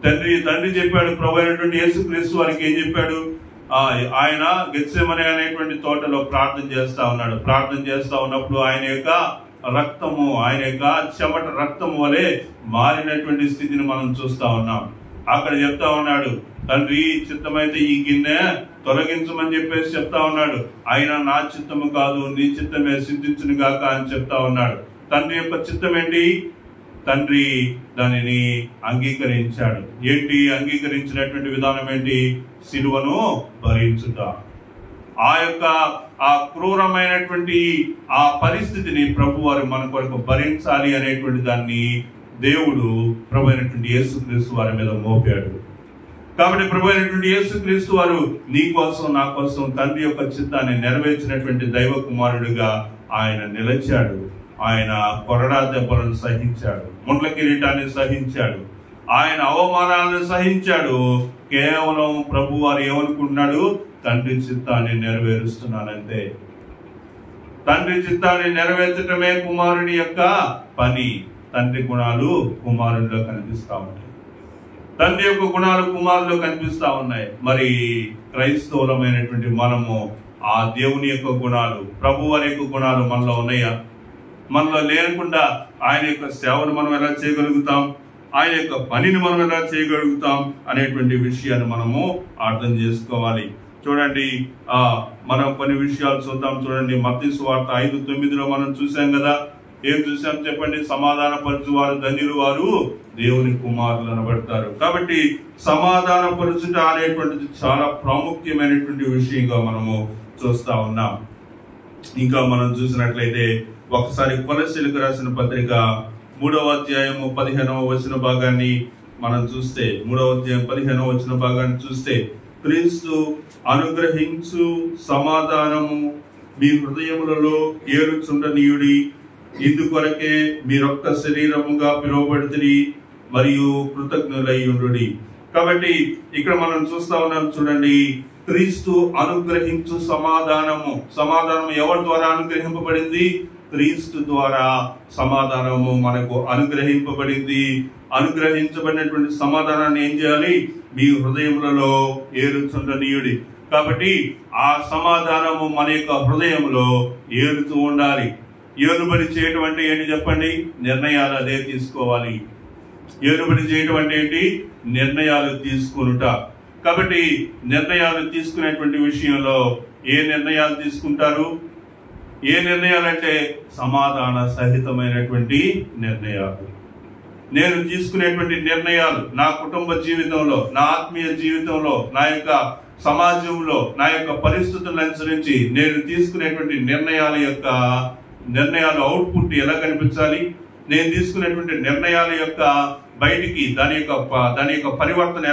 [SPEAKER 1] తండ్రి చెప్పాడు, ప్రభు అయినటువంటి యేసుక్రీస్తు వారికి ఏం చెప్పాడు? ఆయన గెత్సేమనే అనేటువంటి తోటలో ప్రార్థన చేస్తా ఉన్నాడు. ప్రార్థన చేస్తా ఉన్నప్పుడు ఆయన యొక్క రక్తము, ఆయన యొక్క చెమట రక్తము వలె మారినటువంటి స్థితిని మనం చూస్తా ఉన్నాం. అక్కడ చెప్తా ఉన్నాడు, తండ్రి చిత్తమైతే ఈ గిన్నె తొలగించమని చెప్పేసి చెప్తా ఉన్నాడు. ఆయన నా చిత్తము కాదు, నీ చిత్తమే సిద్ధించును గాక అని చెప్తా ఉన్నాడు. తండ్రి యొక్క చిత్తం ఏంటి? తండ్రి దానిని అంగీకరించాడు. ఏంటి అంగీకరించినటువంటి విధానం ఏంటి? సిలువను భరించుట. ఆ యొక్క ఆ క్రూరమైనటువంటి ఆ పరిస్థితిని ప్రభు వారు మన కొరకు భరించాలి అనేటువంటి దాన్ని దేవుడు ప్రభు అయినటువంటి యేసుక్రీస్తు వారి మీద మోపాడు. కాబట్టి ప్రభు అయినటువంటి యేసుక్రీస్తు వారు నీ కోసం నా కోసం తండ్రి యొక్క చిత్తాన్ని నెరవేర్చినటువంటి దైవ కుమారుడిగా ఆయన నిలిచాడు. ఆయన కొరడా దెబ్బలను సహించాడు, ముండ్ల కిరీటాన్ని సహించాడు, ఆయన అవమానాలను సహించాడు. కేవలం ప్రభు వారు ఏమనుకుంటున్నాడు? తండ్రి చిత్తాన్ని నెరవేరుస్తున్నానంతే. తండ్రి చిత్తాన్ని నెరవేర్చడమే కుమారుని యొక్క పని. తండ్రి గుణాలు కుమారుడిలో కనిపిస్తా ఉంటాయి, తండ్రి యొక్క గుణాలు కుమారులో కనిపిస్తా ఉన్నాయి. మరి క్రైస్తవులమైనటువంటి మనము ఆ దేవుని యొక్క గుణాలు, ప్రభు వారి యొక్క గుణాలు మనలో ఉన్నాయా? మనలో లేకుండా ఆయన యొక్క సేవను మనం ఎలా చేయగలుగుతాం, ఆయన యొక్క పనిని మనం ఎలా చేయగలుగుతాం అనేటువంటి విషయాన్ని మనము అర్థం చేసుకోవాలి. చూడండి, మనం కొన్ని విషయాలు చూద్దాం. చూడండి, మత్తయి సువార్త 5:9 మనం చూసాం కదా. ఏం చూసాం చెప్పండి? సమాధాన పరచు వారు ధన్యులు, వారు దేవుని కుమారులు అనబడతారు. కాబట్టి సమాధాన పరచుట అనేటువంటిది చాలా ప్రాముఖ్యమైనటువంటి విషయంగా మనము చూస్తా ఉన్నాం. ఇంకా మనం చూసినట్లయితే ఒకసారి కొలస్సీలకు రాసిన పత్రిక 3వ అధ్యాయము 15వ వచన భాగాన్ని మనం చూస్తే, 3వ అధ్యాయం 15వ వచన భాగాన్ని చూస్తే, క్రీస్తు అనుగ్రహించు సమాధానము మీ హృదయములలో ఏలుచుండనీయుడి, ఇందుకొరకే మీరొక్క శరీరముగా పిలువబడితిరి మరియు కృతజ్ఞులై ఉండుడి. కాబట్టి ఇక్కడ మనం చూస్తా ఉన్నాం. చూడండి, క్రీస్తు అనుగ్రహించు సమాధానము. సమాధానం ఎవరి ద్వారా అనుగ్రహింపబడింది? క్రీస్తు ద్వారా సమాధానము మనకు అనుగ్రహింపబడింది. అనుగ్రహించబడినటువంటి సమాధానాన్ని ఏం చేయాలి? మీ హృదయములలో ఏలుచుండనీయుడి. కాబట్టి ఆ సమాధానము మన యొక్క హృదయంలో ఏలుతూ ఉండాలి. ఏలుబడి చేయటం అంటే ఏంటి చెప్పండి? నిర్ణయాలు అదే తీసుకోవాలి. ఏలుబడి చేయటం అంటే ఏంటి? నిర్ణయాలు తీసుకునుట. కాబట్టి నిర్ణయాలు తీసుకునేటువంటి విషయంలో ఏ నిర్ణయాలు తీసుకుంటారు? ఏ నిర్ణయాలు అంటే సమాధాన సహితమైనటువంటి నిర్ణయాలు. నేను తీసుకునేటువంటి నిర్ణయాలు నా కుటుంబ జీవితంలో, నా ఆత్మీయ జీవితంలో, నా యొక్క సమాజంలో, నా యొక్క పరిస్థితులను అనుసరించి నేను తీసుకునేటువంటి నిర్ణయాలు అవుట్పుట్ ఎలా కనిపించాలి? నేను తీసుకునేటువంటి నిర్ణయాల యొక్క బయటికి దాని యొక్క పరివర్తన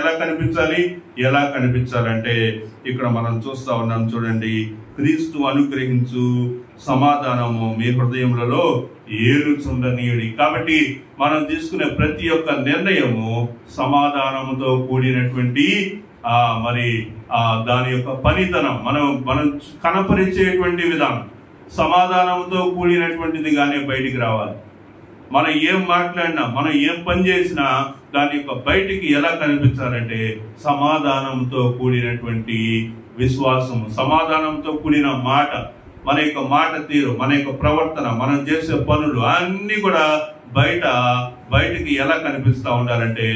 [SPEAKER 1] ఎలా కనిపించాలంటే ఇక్కడ మనం చూస్తా ఉన్నాం. చూడండి, క్రీస్తు అనుగ్రహించు సమాధానము మీ హృదయములలో ఏలుచుండనీయుడి. కాబట్టి మనం తీసుకునే ప్రతి ఒక్క నిర్ణయము సమాధానముతో కూడినటువంటి దాని యొక్క పనితనం మనం కనపరిచేటువంటి విధానం సమాధానంతో కూడినటువంటిదిగానే బయటికి రావాలి. మనం ఏం మాట్లాడినా, మనం ఏం పని చేసినా దాని యొక్క బయటికి ఎలా కనిపించాలంటే సమాధానంతో కూడినటువంటి విశ్వాసము, సమాధానంతో కూడిన మాట, మన యొక్క మాట తీరు, మన యొక్క ప్రవర్తన, మనం చేసే పనులు అన్ని కూడా బయటికి ఎలా కనిపిస్తూ ఉండాలంటే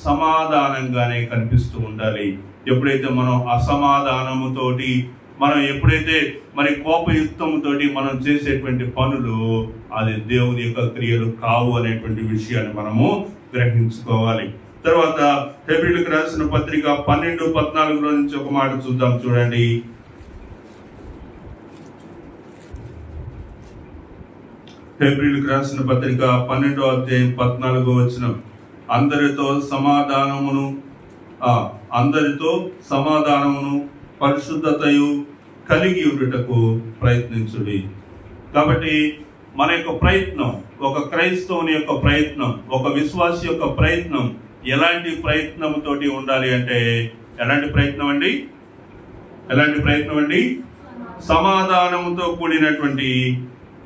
[SPEAKER 1] సమాధానంగానే కనిపిస్తూ ఉండాలి. ఎప్పుడైతే మనం అసమాధానముతోటి, మనం ఎప్పుడైతే కోపయుక్తముతోటి మనం చేసేటువంటి పనులు అది దేవుని యొక్క క్రియలు కావు అనేటువంటి విషయాన్ని మనము గ్రహించుకోవాలి. తర్వాత హెబ్రీయులకు రాసిన పత్రిక 12:14 నుంచి ఒక మాట చూద్దాం. చూడండి, హెబ్రీయులకు రాసిన పత్రిక 12వ అధ్యాయం 14వ వచనం, అందరితో సమాధానమును పరిశుద్ధతయు కలిగి ఉండుటకు ప్రయత్నించుడి. కాబట్టి మన యొక్క ప్రయత్నం, ఒక క్రైస్తవుని యొక్క ప్రయత్నం, ఒక విశ్వాసి యొక్క ప్రయత్నం ఎలాంటి ప్రయత్నంతోటి ఉండాలి అంటే ఎలాంటి ప్రయత్నం అండి? సమాధానముతో కూడినటువంటి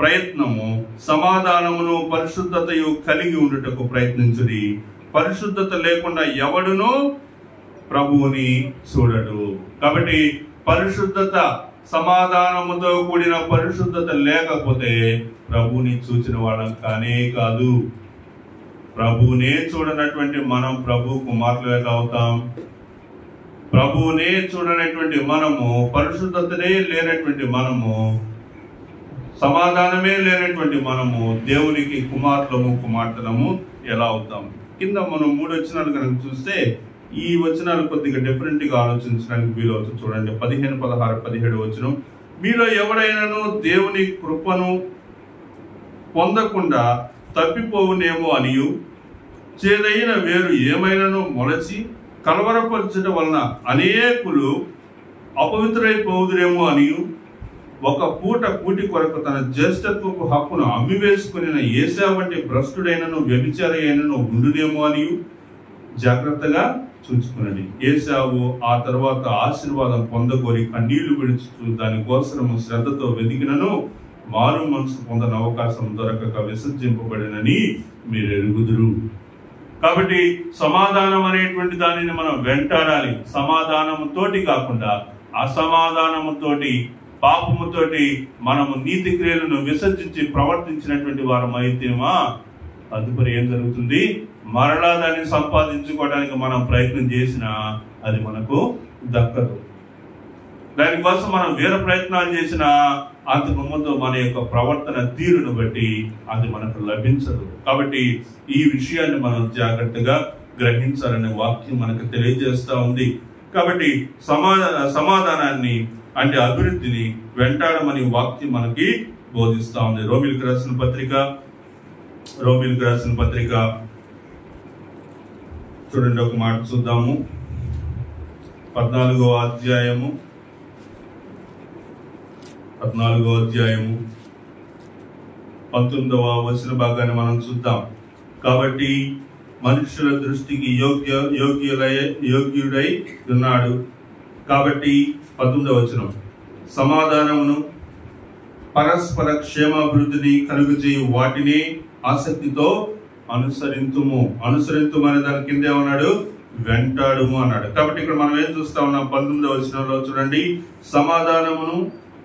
[SPEAKER 1] ప్రయత్నము. సమాధానమును పరిశుద్ధతయు కలిగి ఉండుటకు ప్రయత్నించుడి. పరిశుద్ధత లేకుండా ఎవడునూ ప్రభువుని చూడడు. కాబట్టి పరిశుద్ధత, సమాధానముతో కూడిన పరిశుద్ధత లేకపోతే ప్రభువుని చూచిన వాళ్ళం కానే కాదు. ప్రభువునే చూడనటువంటి మనం ప్రభు కుమారులు ఎలా అవుతాం? ప్రభువునే చూడనటువంటి మనము, పరిశుద్ధతనే లేనటువంటి మనము, సమాధానమే లేనటువంటి మనము దేవునికి కుమార్తెలము ఎలా అవుతాం? కింద మనం 3 వచనాలు కనుక చూస్తే ఈ వచనాలు కొద్దిగా డిఫరెంట్ గా ఆలోచించడానికి వీలవుతుంది. చూడండి, 15, 16, 17 వచనం. మీలో ఎవడైనాను దేవుని కృపను పొందకుండా తప్పిపోవునేమో అనియు, చేదైన వేరు ఏమైనాను మొలచి కలవరపరచడం వలన అనేకులు అపవిత్రైపోదురేమో అనియు, ఒక పూట కూటి కొరకు తన జ్యేష్ఠత్వపు హక్కును అమ్మివేసుకుని ఏసా వంటి భ్రష్టుడైనను వ్యభిచారి అయినను ఉండునేమో అనియు జాగ్రత్తగా చూచుకున్నది. ఏసావు ఆ తర్వాత ఆశీర్వాదం పొందగోరి కన్నీళ్లు విడుచుతూ దానికోసము శ్రద్ధతో వెతికినను మారు మనసు పొందని అవకాశం దొరకక విసర్జింపబడినని మీరు ఎరుగుదురు. కాబట్టి సమాధానం అనేటువంటి దానిని మనం వెంటాడాలి. సమాధానముతోటి కాకుండా అసమాధానముతోటి, పాపముతోటి మనము నీతి క్రియలను విసర్జించి ప్రవర్తించినటువంటి వారం అయితేమా తదుపరి ఏం జరుగుతుంది? మరలా దాన్ని సంపాదించుకోవడానికి మనం ప్రయత్నం చేసినా అది మనకు దక్కదు. దానికోసం మనం వేరే ప్రయత్నాలు చేసినా అంతకు ముందు మన యొక్క ప్రవర్తన తీరును బట్టి అది మనకు లభించదు. కాబట్టి ఈ విషయాన్ని మనం జాగ్రత్తగా గ్రహించాలనే వాక్యం మనకు తెలియజేస్తా ఉంది. కాబట్టి సమాధానాన్ని అంటే అభివృద్ధిని వెంటాడమని వాక్యం మనకి బోధిస్తా ఉంది. రోమిలకు రాసిన పత్రిక చూడండి, ఒక మాట చూద్దాము. 14వ అధ్యాయము 19వ వచన భాగాన్ని మనం చూద్దాం. కాబట్టి మనుషుల దృష్టికి యోగ్యుడై ఉన్నాడు. కాబట్టి 19వ వచనం, సమాధానమును పరస్పర క్షేమాభివృద్ధిని కలుగజేయు వాటిని ఆసక్తితో అనుసరింతుము అనే దాని కిందే ఉన్నాడు, వెంటాడుము అన్నాడు. కాబట్టి ఇక్కడ మనం ఏం చూస్తా ఉన్నాం? 19వ వచనంలో చూడండి, సమాధానమును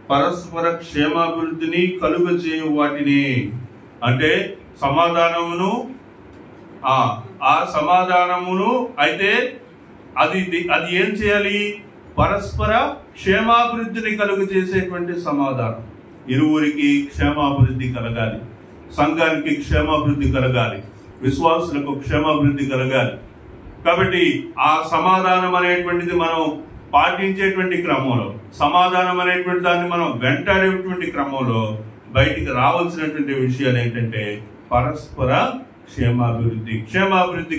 [SPEAKER 1] పరస్పర క్షేమాభివృద్ధిని కలుగజేయు వాటిని, అంటే సమాధానమును ఆ సమాధానమును అయితే అది ఏం చేయాలి? పరస్పర క్షేమాభివృద్ధిని కలుగజేసేటువంటి సమాధానం. ఇరువురికి క్షేమాభివృద్ధి కలగాలి, సంఘానికి క్షేమాభివృద్ధి కలగాలి, విశ్వాసులకు క్షేమాభివృద్ధి కలగాలి. కాబట్టి ఆ సమాధానం అనేటువంటిది మనం పాటించేటువంటి క్రమంలో, సమాధానం అనేటువంటి దాన్ని మనం వెంటాడేటువంటి క్రమంలో బయటికి రావాల్సినటువంటి విషయాలు ఏంటంటే పరస్పర క్షేమాభివృద్ధి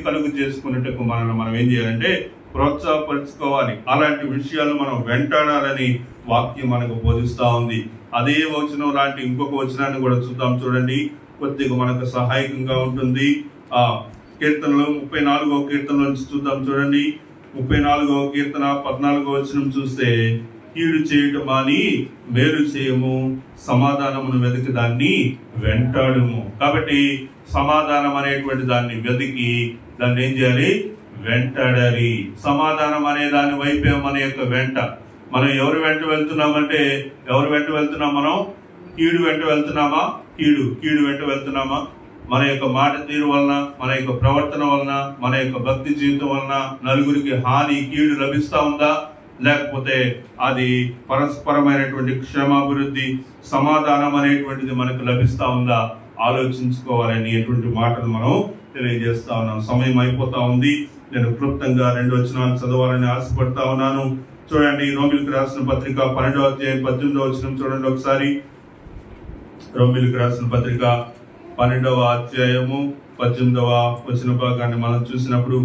[SPEAKER 1] కలుగు చేసుకున్నట్టుకు మనం ఏం చేయాలంటే ప్రోత్సాహపరుచుకోవాలి. అలాంటి విషయాలు మనం వెంటాడాలని వాక్యం మనకు బోధిస్తా ఉంది. అదే వచనం లాంటి ఇంకొక వచనాన్ని కూడా చూద్దాం. చూడండి, కొద్దిగా మనకు సహాయకంగా ఉంటుంది. కీర్తనలు 34వ కీర్తన నుంచి చూద్దాం. చూడండి, 34వ కీర్తన 14వ వచనం చూస్తే, కీడు చేయటం అని మేలు చేయము, సమాధానమును వెతికి దాన్ని వెంటాడుము. కాబట్టి సమాధానం అనేటువంటి దాన్ని వెతికి దాన్ని ఏం చేయాలి? వెంటాడాలి. సమాధానం అనే దాని వైపే మన యొక్క వెంట. మనం ఎవరు వెంట వెళ్తున్నామంటే మనం కీడు వెంట వెళ్తున్నామా? కీడు వెంట వెళ్తున్నామా? మన యొక్క మాట తీరు వలన, మన యొక్క ప్రవర్తన వలన, మన యొక్క భక్తి జీవితం వలన నలుగురికి హాని, కీడు లభిస్తా ఉందా? లేకపోతే అది పరస్పరమైనటువంటి క్షేమాభివృద్ధి, సమాధానం అనేటువంటిది మనకు లభిస్తా ఉందా? ఆలోచించుకోవాలని ఎటువంటి మాటలు మనం తెలియజేస్తా ఉన్నాం. సమయం అయిపోతా ఉంది. నేను క్లుప్తంగా 2 వచనాలు చదవాలని ఆశపడతా ఉన్నాను. చూడండి, రోమిలకు రాసిన పత్రిక 12వ అధ్యాయం 18వ వచనం చూడండి ఒకసారి. రోమిలకు రాసిన పత్రిక 12వ అధ్యాయము 18వ వచన భాగాన్ని మనం చూసినప్పుడు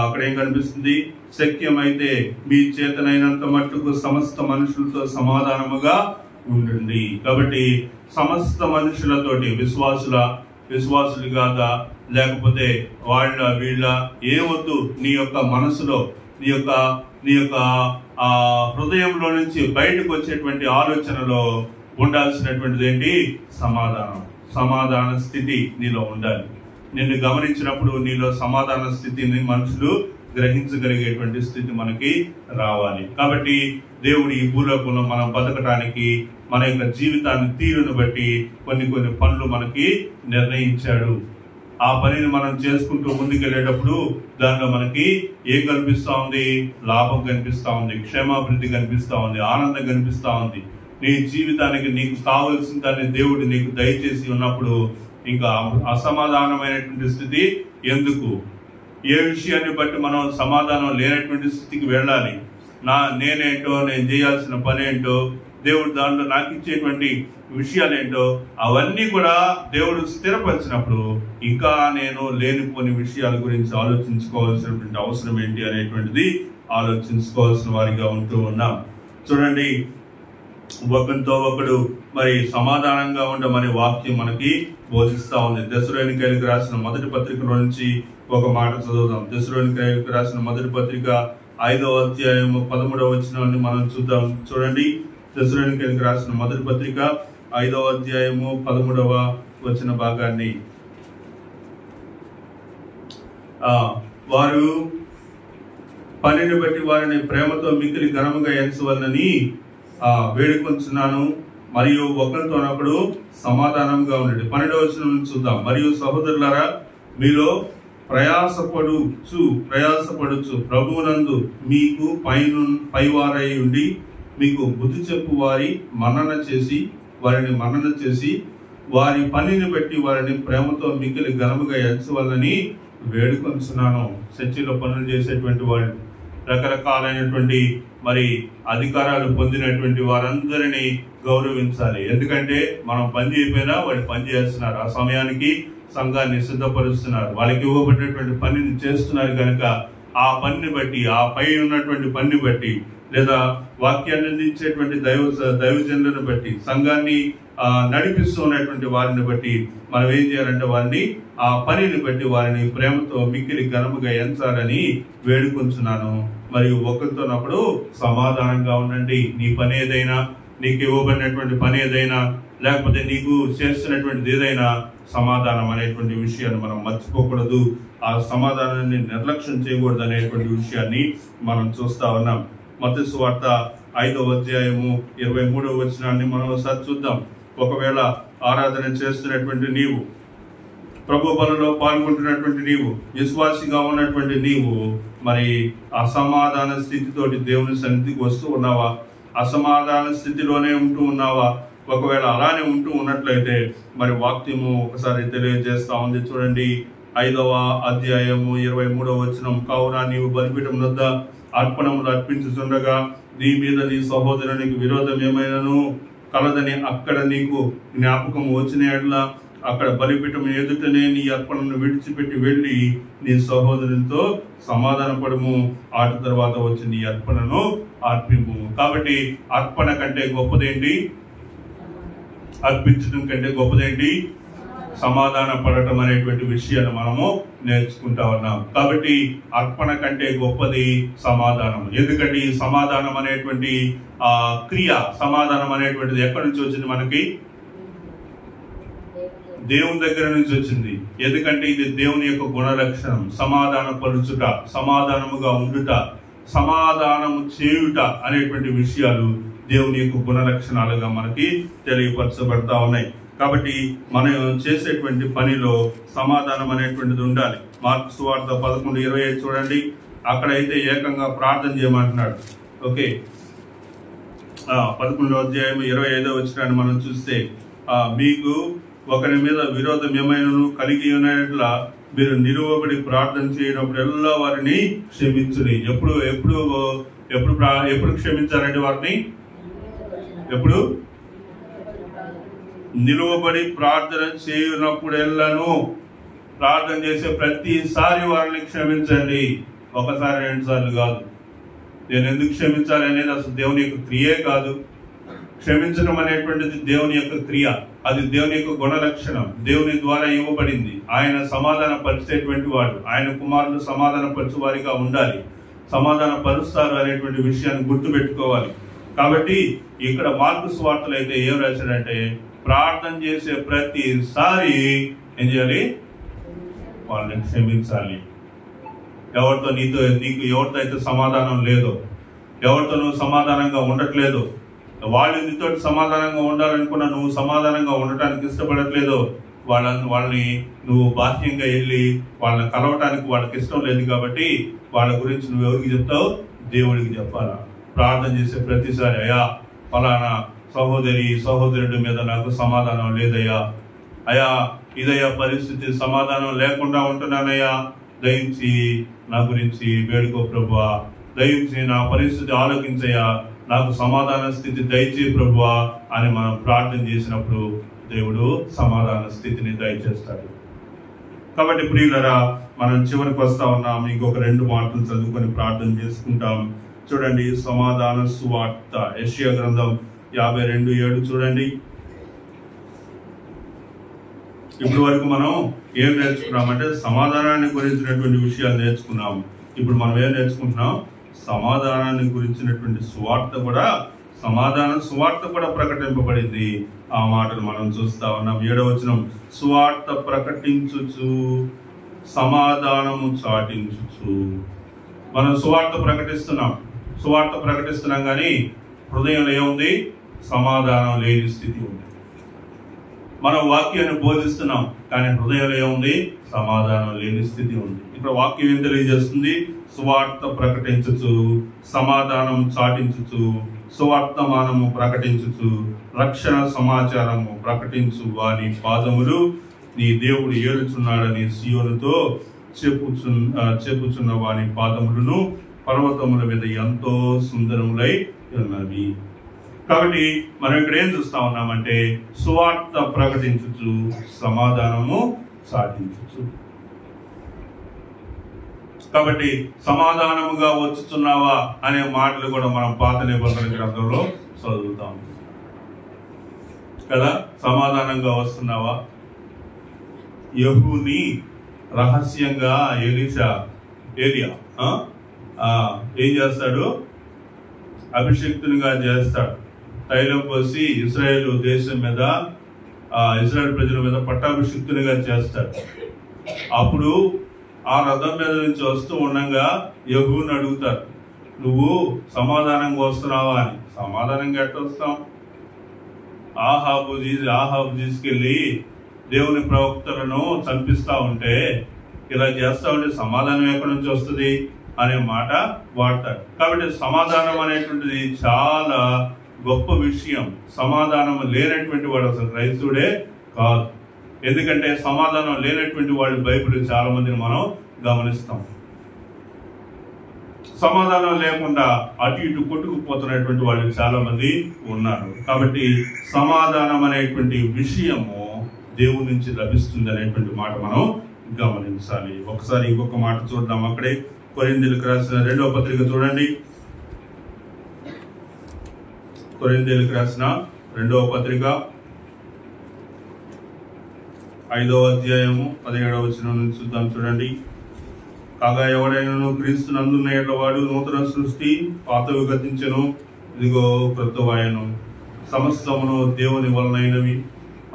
[SPEAKER 1] అక్కడ ఏం కనిపిస్తుంది? శక్యమైతే మీ చేతనైనంత మట్టుకు సమస్త మనుషులతో సమాధానముగా ఉండండి. కాబట్టి సమస్త మనుషులతోటి, విశ్వాసులు కాదా, లేకపోతే వీళ్ళ ఏమొద్దు, నీ యొక్క మనసులో, నీ యొక్క హృదయంలో నుంచి బయటకు వచ్చేటువంటి ఆలోచనలో ఉండాల్సినటువంటిది ఏంటి? సమాధాన స్థితి నీలో ఉండాలి. నిన్ను గమనించినప్పుడు నీలో సమాధాన స్థితిని మనుషులు గ్రహించగలిగేటువంటి స్థితి మనకి రావాలి. కాబట్టి దేవుడు ఈ భూలోకంలో మనం బతకటానికి మన యొక్క జీవితాన్ని తీరును బట్టి కొన్ని పనులు మనకి నిర్ణయించాడు. ఆ పనిని మనం చేసుకుంటూ ముందుకెళ్ళేటప్పుడు దానిలో మనకి ఏం కనిపిస్తా ఉంది? లాభం కనిపిస్తా ఉంది, క్షేమాభివృద్ధి కనిపిస్తా ఉంది, ఆనందం కనిపిస్తా ఉంది. నీ జీవితానికి నీకు కావలసిన దాన్ని దేవుడు నీకు దయచేసి ఉన్నప్పుడు ఇంకా అసమాధానమైనటువంటి స్థితి ఎందుకు? ఏ విషయాన్ని బట్టి మనం సమాధానం లేనటువంటి స్థితికి వెళ్ళాలి? నేనేంటో, నేను చేయాల్సిన పని ఏంటో, దేవుడు దాంట్లో నాకు ఇచ్చేటువంటి విషయాలు ఏంటో అవన్నీ కూడా దేవుడు స్థిరపరిచినప్పుడు ఇంకా నేను లేనిపోని విషయాల గురించి ఆలోచించుకోవాల్సినటువంటి అవసరం ఏంటి అనేటువంటిది ఆలోచించుకోవాల్సిన వారిగా ఉంటూ ఉన్నాం. చూడండి, ఒకరితో ఒకడు మరి సమాధానంగా ఉండమని వాక్యం మనకి బోధిస్తా ఉంది. దెస్సలోనికైలకు రాసిన మొదటి పత్రికలో నుంచి ఒక మాట చదువుదాం. దెస్సలోనికైలకు రాసిన మొదటి పత్రిక 5వ అధ్యాయము 13వ వచనాన్ని మనం చూద్దాం. చూడండి, దెస్సలోనికైలకు రాసిన మొదటి పత్రిక 5వ అధ్యాయము 13వ వచన భాగాన్ని. వారు పనిని బట్టి వారిని ప్రేమతో మిక్కిలి ఘనముగా ఎంచవలనని వేడుకొంచున్నాను, మరియు ఒకరితోనొకడు సమాధానంగా ఉండండి. 12వ వచనం నుంచి చూద్దాం. మరియు సహోదరులారా, మీలో ప్రయాసపడుచు ప్రభువునందు మీకు పైవారై ఉండి మీకు బుద్ధి చెప్పు వారిని మన్నన చేసి వారి పనిని బట్టి వారిని ప్రేమతో మిక్కిలి ఘనముగా ఎంచవలనని వేడుకొంచున్నాను. చర్చిలో పనులు చేసేటువంటి వాళ్ళు, రకరకాలైనటువంటి మరి అధికారాలు పొందినటువంటి వారందరినీ గౌరవించాలి. ఎందుకంటే మనం పని చేయకపోయినా వాళ్ళు పని చేస్తున్నారు, ఆ సమయానికి సంఘాన్ని సిద్ధపరుస్తున్నారు, వాళ్ళకి ఇవ్వబడినటువంటి పనిని చేస్తున్నారు కనుక ఆ పనిని బట్టి, ఆ పై ఉన్నటువంటి పనిని బట్టి, లేదా వాక్యాన్ని అందించేటువంటి దైవజనులను బట్టి, సంఘాన్ని నడిపిస్తూ ఉన్నటువంటి వారిని బట్టి మనం ఏం చేయాలంటే వారిని ఆ పనిని బట్టి వారిని ప్రేమతో మిక్కిలి ఘనముగా ఎంచాలని వేడుకొంచున్నాను. మరియు ఒకరితోనప్పుడు సమాధానంగా ఉండండి. నీ పని ఏదైనా, నీకు ఇవ్వబడినటువంటి పని ఏదైనా, లేకపోతే నీకు చేస్తున్నటువంటిది ఏదైనా సమాధానం అనేటువంటి విషయాన్ని మనం మర్చిపోకూడదు. ఆ సమాధానాన్ని నిర్లక్ష్యం చేయకూడదు అనేటువంటి విషయాన్ని మనం చూస్తా ఉన్నాం. మత్తయి సువార్త 5వ అధ్యాయము 23వ వచనాన్ని మనం ఒకసారి చూద్దాం. ఒకవేళ ఆరాధన చేస్తున్నటువంటి నీవు, ప్రభు బలలో పాల్గొంటున్నటువంటి నీవు, విశ్వాసిగా ఉన్నటువంటి నీవు మరి అసమాధాన స్థితితోటి దేవుని సన్నిధికి వస్తూ ఉన్నావా? అసమాధాన స్థితిలోనే ఉంటూ ఉన్నావా? ఒకవేళ అలానే ఉంటూ ఉన్నట్లయితే మరి వాక్యము ఒకసారి తెలియజేస్తా ఉంది. చూడండి, 5వ అధ్యాయము 23వ వచనం. కావున నీవు బలిపీఠం వద్ద అర్పణములు అర్పించుచుండగా నీ మీద నీ సహోదరునికి విరోధం ఏమైనాను కలదని అక్కడ నీకు జ్ఞాపకం వచ్చిన ఎడల అక్కడ బలిపీఠం ఎదుటనే నీ అర్పణను విడిచిపెట్టి వెళ్ళి నీ సహోదరునితో సమాధాన పడము, ఆటి తర్వాత వచ్చి నీ అర్పణను అర్పింపు. కాబట్టి అర్పణ కంటే గొప్పదేంటి? అర్పించడం కంటే గొప్పదేంటి? సమాధాన పడటం అనేటువంటి విషయాన్ని మనము నేర్చుకుంటా ఉన్నాం. కాబట్టి అర్పణ కంటే గొప్పది సమాధానం. ఎందుకంటే ఈ సమాధానం అనేటువంటి క్రియ, సమాధానం అనేటువంటిది ఎక్కడి నుంచి వచ్చింది? మనకి దేవుని దగ్గర నుంచి వచ్చింది. ఎందుకంటే ఇది దేవుని యొక్క గుణ లక్షణం. సమాధాన పరుచుట, సమాధానముగా ఉండుట, సమాధానము చేయుట అనేటువంటి విషయాలు దేవుని యొక్క గుణ లక్షణాలుగా మనకి తెలియపరచబడతా ఉన్నాయి. కాబట్టి మనం చేసేటువంటి పనిలో సమాధానం అనేటువంటిది ఉండాలి. మార్కు సువార్త 11:25 చూడండి. అక్కడైతే ఏకంగా ప్రార్థన చేయమంటున్నాడు. ఓకే, 11వ అధ్యాయం 25వ వచనాన్ని మనం చూస్తే, మీకు ఒకరి మీద విరోధం ఏమైనా కలిగి ఉన్నట్లా మీరు నిలువబడి ప్రార్థన చేయనప్పుడల్లా వారిని క్షమించుడి. ఎప్పుడు క్షమించాలంటే వారిని ఎప్పుడు నిలువబడి ప్రార్థన చేయనప్పుడెల్లాను, ప్రార్థన చేసే ప్రతిసారి వారిని క్షమించండి. ఒకసారి 2 సార్లు కాదు. నేను ఎందుకు క్షమించాలి అనేది అసలు దేవుని యొక్క క్రియే కాదు. క్షమించడం అనేటువంటిది దేవుని యొక్క క్రియ, అది దేవుని యొక్క గుణ లక్షణం, దేవుని ద్వారా ఇవ్వబడింది. ఆయన సమాధాన పరిచేటువంటి వాడు, ఆయన కుమారులు సమాధాన పరచు వారిగా ఉండాలి, సమాధాన పరుస్తారు అనేటువంటి విషయాన్ని గుర్తుపెట్టుకోవాలి. కాబట్టి ఇక్కడ మార్కు సువార్తలో అయితే ఏం రాశాడంటే, ప్రార్థన చేసే ప్రతిసారి ఏం చేయాలి? వాళ్ళని క్షమించాలి. నీకు ఎవరితో అయితే సమాధానం లేదో, ఎవరితో నువ్వు సమాధానంగా ఉండట్లేదు, వాళ్ళు నీతో సమాధానంగా ఉండాలనుకున్నా నువ్వు సమాధానంగా ఉండటానికి ఇష్టపడట్లేదు, వాళ్ళని నువ్వు బాహ్యంగా వెళ్ళి వాళ్ళని కలవటానికి వాళ్ళకి ఇష్టం లేదు. కాబట్టి వాళ్ళ గురించి నువ్వు ఎవరికి చెప్తావు? దేవుడికి చెప్పాలా. ప్రార్థన చేసే ప్రతిసారి, అయ్యా ఫలానా సహోదరుడి మీద నాకు సమాధానం లేదయ్యా, అయ్యా ఇదయ్యా పరిస్థితి, సమాధానం లేకుండా ఉంటున్నానయ్యా, దయించి నా గురించి వేడుకో ప్రభువా, దయించి నా పరిస్థితి ఆలోకించయ్యా, నాకు సమాధాన స్థితి దయచేయి ప్రభువా అని మనం ప్రార్థన చేసినప్పుడు దేవుడు సమాధాన స్థితిని దయచేస్తాడు. కాబట్టి ప్రియులరా, మనం చివరికి వస్తా ఉన్నాం. ఇంకొక 2 మాటలు చదువుకొని ప్రార్థన చేసుకుంటాం. చూడండి, సమాధాన సువార్త, యెషయా గ్రంథం 52:7 చూడండి. ఇప్పటి వరకు మనం ఏం నేర్చుకున్నామంటే సమాధానాన్ని గురించినటువంటి విషయాలు నేర్చుకున్నాం. ఇప్పుడు మనం ఏం నేర్చుకుంటున్నాం? సమాధానాన్ని గురించినటువంటి సమాధాన సువార్త కూడా ప్రకటింపబడింది. ఆ మాటలు మనం చూస్తా ఉన్నాం. 7వ వచనం, సువార్త ప్రకటించుచు సమాధానము చాటించుచు. మనం సువార్త ప్రకటిస్తున్నాం కానీ హృదయంలో ఏముంది? సమాధానం లేని స్థితి ఉంది. మనం వాక్యాన్ని బోధిస్తున్నాం కానీ హృదయంలో ఏముంది? సమాధానం లేని స్థితి ఉంది. ఇక్కడ వాక్యం ఏం తెలియజేస్తుంది? సువార్త ప్రకటించుచు సమాధానం చాటించుచు సువార్తమానము ప్రకటించుచు రక్షణ సమాచారము ప్రకటించు వాని పాదములు నీ దేవుడు ఏలుచున్నాడని సియోనుతో చెప్పుచున్న వాని పాదములను పర్వతముల మీద ఎంతో సుందరములై ఉన్నవి. కాబట్టి మనం ఇక్కడ ఏం చూస్తా ఉన్నామంటే సువార్త ప్రకటించుచు సమాధానము సాధించుచు. కాబట్టి సమాధానముగా వచ్చుచున్నావా అనే మాటలు కూడా మనం పాత నిబంధన గ్రంథంలో చదువుతాం కదా. సమాధానంగా వస్తున్నావా? యెహూని రహస్యంగా ఏలియా ఏం చేస్తాడు? అభిషిక్తునిగా చేస్తాడు. తైలం పోసి ఇశ్రాయేలు దేశం మీద, ఇశ్రాయేల్ ప్రజల మీద పట్టాభిషిక్తునిగా చేస్తాడు. అప్పుడు ఆ రథం మీద నుంచి వస్తూ ఉండగా యెహూని అడుగుతారు, నువ్వు సమాధానంగా వస్తున్నావా అని. సమాధానంగా ఎట్ట వస్తాం? ఆహాబు తీసుకెళ్లి దేవుని ప్రవక్తలను చంపిస్తా ఉంటే, ఇలా చేస్తా ఉంటే సమాధానం ఎక్కడి నుంచి వస్తుంది అనే మాట వాడతారు. కాబట్టి సమాధానం అనేటువంటిది చాలా గొప్ప విషయం. సమాధానం లేనటువంటి వాడు అసలు క్రైస్తవుడే కాదు. ఎందుకంటే సమాధానం లేనటువంటి వాళ్ళు బైబిల్ చాలా మందిని మనం గమనిస్తాం. సమాధానం లేకుండా అటు ఇటు కొట్టుకుపోతున్నటువంటి వాళ్ళు చాలా మంది ఉన్నారు. కాబట్టి సమాధానం అనేటువంటి విషయము దేవుడి నుంచి లభిస్తుంది అనేటువంటి మాట మనం గమనించాలి. ఒకసారి ఇంకొక మాట చూద్దాం. అక్కడే కొరింథీయులకు రాసిన 2వ పత్రిక చూడండి. కొరింథీయులకు రాసిన 2వ పత్రిక 5వ అధ్యాయము 17వ వచనం నుంచి చూద్దాం. చూడండి, కాగా ఎవడైనా క్రీస్తు నందున్న వాడు నూతన సృష్టి, పాతవి గతించెను, ఇదిగో క్రొత్తవాయను. సమస్తమును దేవుని వలనైనవి.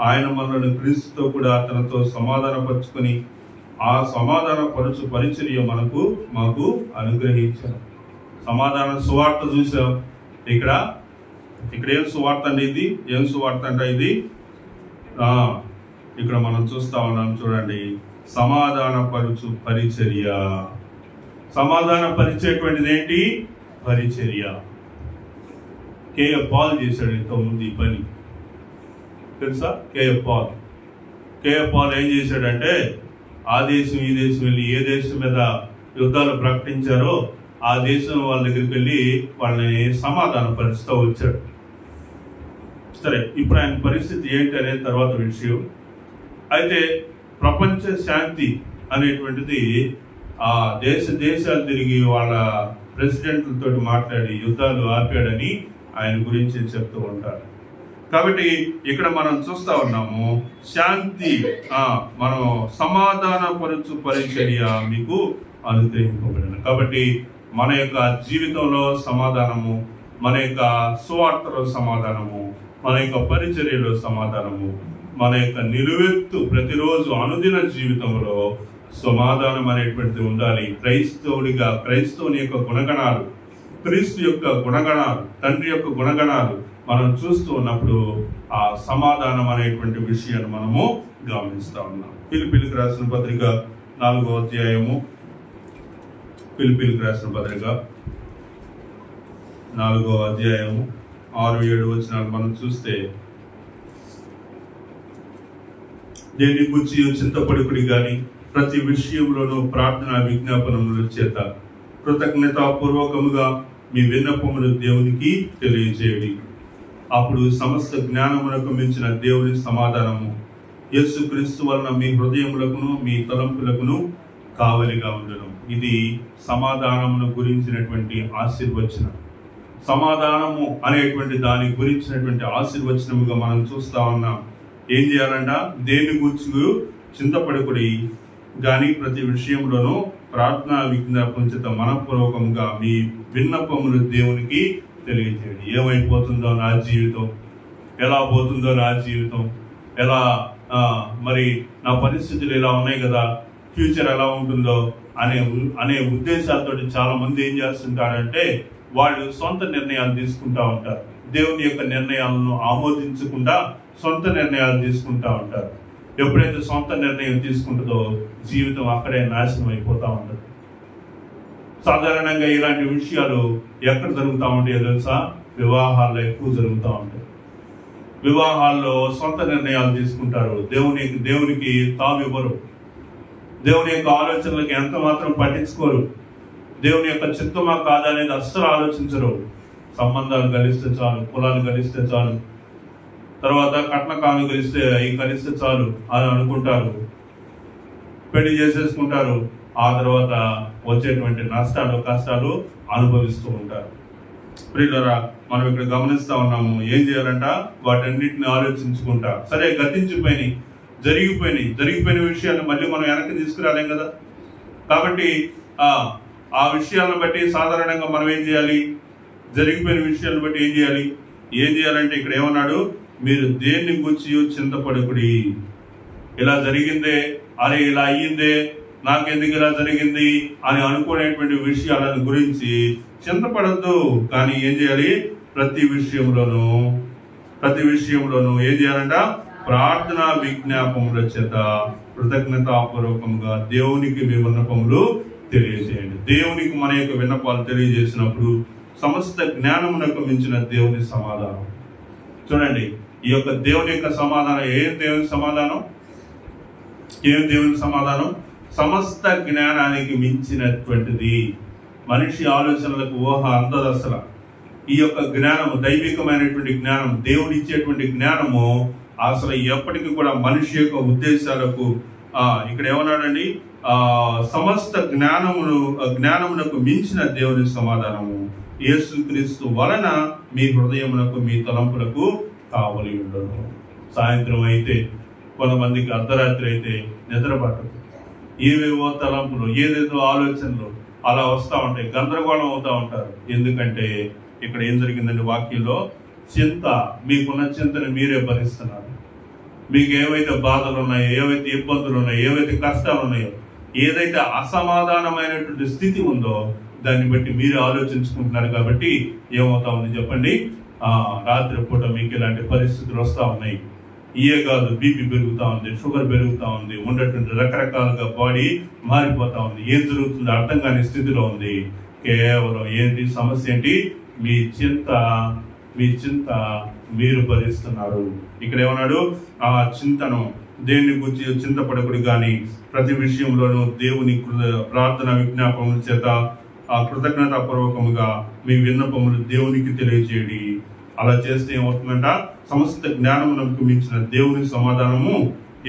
[SPEAKER 1] ఆయన మనలను క్రీస్తుతో కూడా తనతో సమాధానపరుచుకుని ఆ సమాధాన పరుచు పరిచర్య మాకు అనుగ్రహించారు. సమాధాన సువార్త చూసాం. ఇక్కడ ఏం సువార్త అండి? ఇది ఏం సువార్త అంటే ఇది ఇక్కడ మనం చూస్తా ఉన్నాం. చూడండి, సమాధాన పరుచు పరిచర్య. సమాధాన పరిచేటువంటిది ఏంటి? పరిచర్య. కేఎఫ్ పాల్ చేశాడు ఇంతకుముందు ఈ పని, తెలుసా? కేఎఫ్ పాల్ ఏం చేశాడంటే, ఆ దేశం ఈ దేశం వెళ్ళి ఏ దేశం మీద యుద్ధాలు ప్రకటించారో ఆ దేశం వాళ్ళ దగ్గరికి వెళ్ళి వాళ్ళని సమాధాన పరుస్తూ వచ్చాడు. సరే, ఇప్పుడు ఆయన పరిస్థితి ఏంటి అనేది తర్వాత విషయం. అయితే ప్రపంచ శాంతి అనేటువంటిది ఆ దేశాలు తిరిగి వాళ్ళ ప్రెసిడెంట్లతో మాట్లాడి యుద్ధాలు ఆపాడని ఆయన గురించి చెప్తూ ఉంటారు. కాబట్టి ఇక్కడ మనం చూస్తా ఉన్నాము, శాంతి మనం సమాధాన పరుచు పరిచర్య మీకు అనుగ్రహింపబడిన. కాబట్టి మన యొక్క జీవితంలో సమాధానము, మన యొక్క సువార్తలో సమాధానము, మన యొక్క పరిచర్యలో సమాధానము, మన యొక్క నిలువెత్తు ప్రతిరోజు అనుదిన జీవితంలో సమాధానం అనేటువంటిది ఉండాలి. క్రైస్తవుని యొక్క గుణగణాలు, క్రీస్తు యొక్క గుణగణాలు, తండ్రి యొక్క గుణగణాలు మనం చూస్తూ ఉన్నప్పుడు ఆ సమాధానం అనేటువంటి విషయాన్ని మనము గమనిస్తా ఉన్నాం. ఫిలిప్పీలకు రాసిన పత్రిక 4వ అధ్యాయము, ఫిలిప్పీలకు రాసిన పత్రిక 4వ అధ్యాయము 6-7 వచనాలు మనం చూస్తే, దేని గురించి చింతపడుకుడి గాని ప్రతి విషయంలోనూ ప్రార్థన విజ్ఞాపనముల చేత కృతజ్ఞతాపూర్వకముగా మీ విన్నపములు దేవునికి తెలియజేయండి. అప్పుడు సమస్త జ్ఞానములకు మించిన దేవుని సమాధానము యేసుక్రీస్తు వలన మీ హృదయములకును మీ తలంపులకును కావలిగా ఉండను. ఇది సమాధానమును గురించినటువంటి ఆశీర్వచనం. సమాధానము అనేటువంటి దాని గురించినటువంటి ఆశీర్వచనముగా మనం చూస్తా ఉన్నాం. ఏం చేయాలంట? దేని గురించి చింతపడకుడి గాని ప్రతి విషయంలోనూ ప్రార్థనా విజ్ఞాపన చేత మనపూర్వకంగా మీ విన్నపములు దేవునికి తెలియజేయండి. ఏమైపోతుందో నా జీవితం, ఎలా పోతుందో నా జీవితం, ఎలా మరి నా పరిస్థితులు ఇలా ఉన్నాయి కదా, ఫ్యూచర్ ఎలా ఉంటుందో అనే ఉద్దేశాలతో చాలా మంది ఏం చేస్తుంటారంటే వాళ్ళు సొంత నిర్ణయాలు తీసుకుంటా ఉంటారు. దేవుని యొక్క నిర్ణయాలను ఆమోదించకుండా సొంత నిర్ణయాలు తీసుకుంటా ఉంటారు. ఎప్పుడైతే సొంత నిర్ణయం తీసుకుంటుందో జీవితం అక్కడే నాశనం అయిపోతా ఉంటుంది. సాధారణంగా ఇలాంటి విషయాలు ఎక్కడ జరుగుతూ ఉంటాయో తెలుసా? వివాహాల్లో ఎక్కువ జరుగుతూ ఉంటాయి. వివాహాల్లో సొంత నిర్ణయాలు తీసుకుంటారు. దేవునికి తావివ్వరు. దేవుని యొక్క ఆలోచనలకి ఎంత మాత్రం పట్టించుకోరు. దేవుని యొక్క చిత్తమా కాదా అనేది అస్సలు ఆలోచించరు. సంబంధాలు కలిస్తే చాలు, కులాలు కలిస్తే చాలు, తర్వాత కట్నకాలు కలిస్తే చాలు అని అనుకుంటారు. పెళ్లి చేసేసుకుంటారు. ఆ తర్వాత వచ్చేటువంటి నష్టాలు కష్టాలు అనుభవిస్తూ ఉంటారు. ప్రియులారా, మనం ఇక్కడ గమనిస్తా ఉన్నాము. ఏం చేయాలంట? వాటన్నిటిని ఆలోచించుకుంటా. సరే, జరిగిపోయిన విషయాన్ని మళ్ళీ మనం వెనక్కి తీసుకురాలేం కదా. కాబట్టి ఆ విషయాలను బట్టి సాధారణంగా మనం ఏం చేయాలి? జరిగిపోయిన విషయాలను బట్టి ఏం చేయాలంటే ఇక్కడ ఏమన్నాడు? మీరు దేన్ని గురించి చింతపడకుడి. ఇలా జరిగిందే, అరే ఇలా అయ్యిందే, నాకెందుకు ఇలా జరిగింది అని అనుకునేటువంటి విషయాలను గురించి చింతపడద్దు. కానీ ఏం చేయాలి? ప్రతి విషయంలోనూ ఏం చేయాలంట? ప్రార్థనా విజ్ఞాపముల చేత కృతజ్ఞతాపూర్వకంగా దేవునికి మీ విన్నపములు తెలియజేయండి. దేవునికి మన యొక్క విన్నపాలు తెలియజేసినప్పుడు సమస్త జ్ఞానమునకు మించిన దేవుని సమాధానం. చూడండి, ఈ యొక్క దేవుని యొక్క సమాధానం ఏం దేవుని సమాధానం? సమస్త జ్ఞానానికి మించినటువంటిది. మనిషి ఆలోచనలకు ఊహ అందదు అసలు. ఈ యొక్క జ్ఞానము, దైవికమైనటువంటి జ్ఞానం, దేవుడు ఇచ్చేటువంటి జ్ఞానము అసలు ఎప్పటికీ కూడా మనిషి యొక్క ఉద్దేశాలకు ఇక్కడ ఏమన్నాడండి? సమస్త జ్ఞానమునకు మించిన దేవుని సమాధానము యేసుక్రీస్తు వలన మీ హృదయమునకు మీ తలంపులకు కావలి ఉండదు. సాయంత్రం అయితే కొంతమందికి అర్ధరాత్రి అయితే నిద్రపట్టదు. ఏవేవో తలంపులు, ఏదేదో ఆలోచనలు అలా వస్తూ ఉంటాయి. గందరగోళం అవుతూ ఉంటారు. ఎందుకంటే ఇక్కడ ఏం జరిగిందండి? వాక్యంలో మీకున్న చింతను మీరే భరిస్తున్నారు. మీకు ఏవైతే బాధలు ఉన్నాయో, ఏవైతే ఇబ్బందులు ఉన్నాయో, ఏవైతే కష్టాలు ఉన్నాయో, ఏదైతే అసమాధానమైనటువంటి స్థితి ఉందో దాన్ని బట్టి మీరే ఆలోచించుకుంటున్నారు. కాబట్టి ఏమవుతా ఉంది చెప్పండి? రాత్రి పూట మీకు ఇలాంటి పరిస్థితులు వస్తూ ఉన్నాయి. ఇయే కాదు, బీపీ పెరుగుతూ ఉంది, షుగర్ పెరుగుతూ ఉంది, ఉండేటువంటి రకరకాలుగా బాడీ మారిపోతా ఉంది. ఏం జరుగుతుందో అర్థం కాని స్థితిలో ఉంది. కేవలం సమస్య ఏంటి? మీ చింత మీరు భరిస్తున్నారు. ఇక్కడ ఏమన్నాడు? ఆ చింతను దేని గురించి చింతపడకుడు గాని ప్రతి విషయంలోనూ దేవుని ప్రార్థన విజ్ఞాపముల చేత కృతజ్ఞతాపూర్వకముగా మీ విన్నపములు దేవునికి తెలియజేయండి. అలా చేస్తే ఏమవుతుందంట? సమస్త జ్ఞానమునకు మించిన దేవుని సమాధానము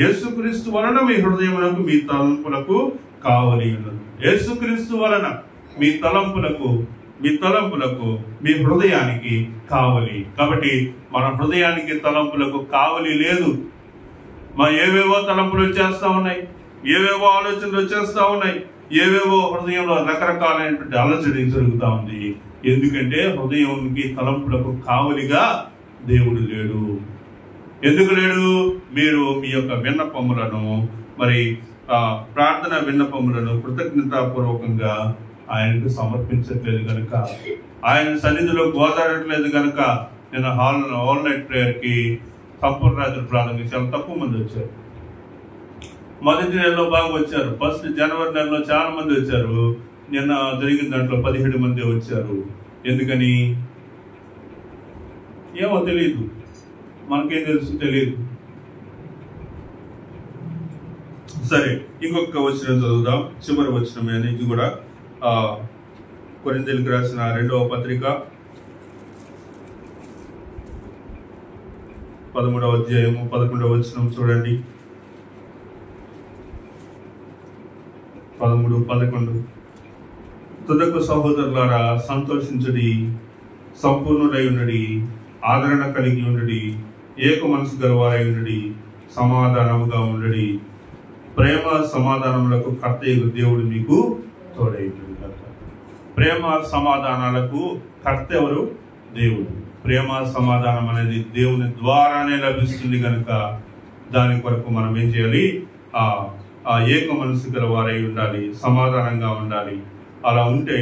[SPEAKER 1] యేసుక్రీస్తు వలన మీ హృదయమునకు మీ తలంపులకు కావలి ఉన్నది. యేసుక్రీస్తు వలన మీ తలంపులకు మీ హృదయానికి కావలి. కాబట్టి మన హృదయానికి తలంపులకు కావలి లేదు. ఏవేవో తలంపులు వచ్చేస్తా ఉన్నాయి, ఏవేవో ఆలోచనలు వచ్చేస్తా ఉన్నాయి, ఏవేవో హృదయంలో రకరకాలైనటువంటి అలజడి జరుగుతూ ఉంది. ఎందుకంటే హృదయానికి తలంపులకు కావలిగా దేవుడు లేడు. ఎందుకు లేడు? మీరు మీ యొక్క విన్నపములను, ప్రార్థన విన్నపములను కృతజ్ఞతాపూర్వకంగా ఆయనకు సమర్పించట్లేదు కనుక, ఆయన సన్నిధిలో గోదాడట్లేదు కనుక. నేను ఆల్ నైట్ ప్రేయర్ కి సంపూర్ణ రాత్రి ప్రార్థనకి చాలా తక్కువ మంది వచ్చారు. మొదటి నెలలో బాగా వచ్చారు. ఫస్ట్ జనవరి నెలలో చాలా మంది వచ్చారు. నిన్న జరిగిన దాంట్లో 17 మంది వచ్చారు. ఎందుకని? ఏమో తెలియదు, మనకేం తెలుసు, తెలియదు. సరే, ఇంకొక వచనం చదువుదాం. చివరి వచనమే, ఇది కూడా కొరింథీయులకు రాసిన 2వ పత్రిక 13వ అధ్యాయము 11వ వచనం చూడండి. 13-11. తుదకు సహోదరులారా, సంతోషించుడి, సంపూర్ణుడై ఉండుడి, ఆదరణ కలిగి ఉండుడి, ఏక మనసు గలవారై ఉండుడి, సమాధానముగా ఉండుడి. ప్రేమ సమాధానములకు కర్తయగు దేవుడు మీకు తోడై ఉండుగాక. ప్రేమ సమాధానాలకు కర్త ఎవరు? దేవుడు. ప్రేమ సమాధానం అనేది దేవుని ద్వారానే లభిస్తుంది కనుక దాని కొరకు మనం ఏం చేయాలి? ఆ ఏక మనసు గల వారై ఉండాలి, సమాధానంగా ఉండాలి. అలా ఉంటే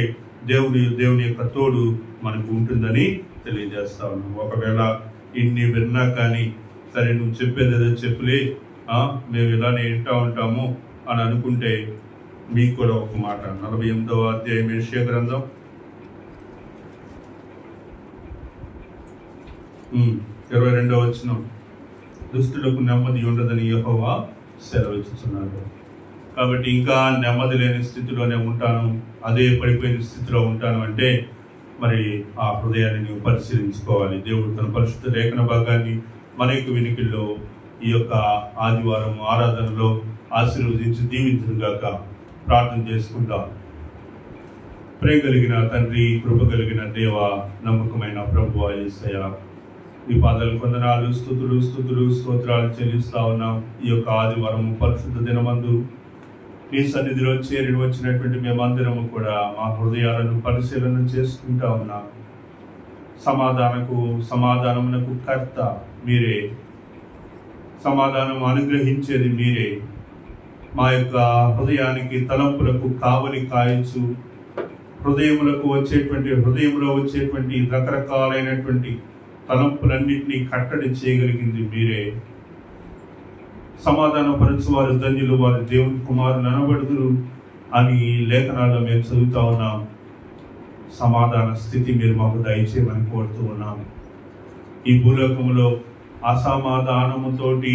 [SPEAKER 1] దేవుని యొక్క తోడు మనకు ఉంటుందని తెలియజేస్తా ఉన్నాం. ఒకవేళ ఇన్ని విన్నా కానీ సరే నువ్వు చెప్పేది ఏదో చెప్పులే, మేము ఇలానే వింటా ఉంటాము అని అనుకుంటే మీకు కూడా ఒక మాట. 48వ అధ్యాయం యెషయా గ్రంథం 22వ వచనం. దుష్టులకు నెమ్మది ఉండదని యెహోవా సెలవిస్తున్నాడు. కాబట్టి ఇంకా నెమ్మది లేని స్థితిలోనే ఉంటాను, అదే పడిపోయిన స్థితిలో ఉంటాను అంటే మరి ఆ హృదయాన్ని నువ్వు పరిశీలించుకోవాలి. దేవుడు తన పరిశుద్ధ లేఖన భాగాన్ని మన యొక్క వినికిల్లో ఈ యొక్క ఆదివారం ఆరాధనలో ఆశీర్వదించి దీవించుగాక ప్రార్థన చేసుకుంటాం. ప్రేమ కలిగిన తండ్రి, కృప కలిగిన దేవ, నమ్మకమైన ప్రభువా యేసయ్యా, ఈ పాదాలు వందనాలు, స్తోత్రాలు చెల్లిస్తా ఉన్నాం. ఈ యొక్క ఆదివారం పరిశుద్ధ దినమందు నీ సన్నిధిలో చేరి వచ్చినటువంటి మేమందరము కూడా మా హృదయాలను పరిశీలన చేసుకుంటా ఉన్నాం. సమాధానమునకు కర్త మీరే, సమాధానం అనుగ్రహించేది మీరే. మా యొక్క హృదయానికి తలంపులకు కావలి కాయచ్చు, హృదయంలో వచ్చేటువంటి రకరకాలైనటువంటి తలంపులన్నింటినీ కట్టడి చేయగలిగింది మీరే. సమాధానపరచువారు ధన్యులు, వారు దేవుని కుమారులు అనబడుదురు అని లేఖనాల్లో మేము చదువుతా ఉన్నాం. సమాధాన స్థితి మీరు మాకు దయచేయమని కోరుతూ ఉన్నాం. ఈ భూలోకంలో అసమాధానముతోటి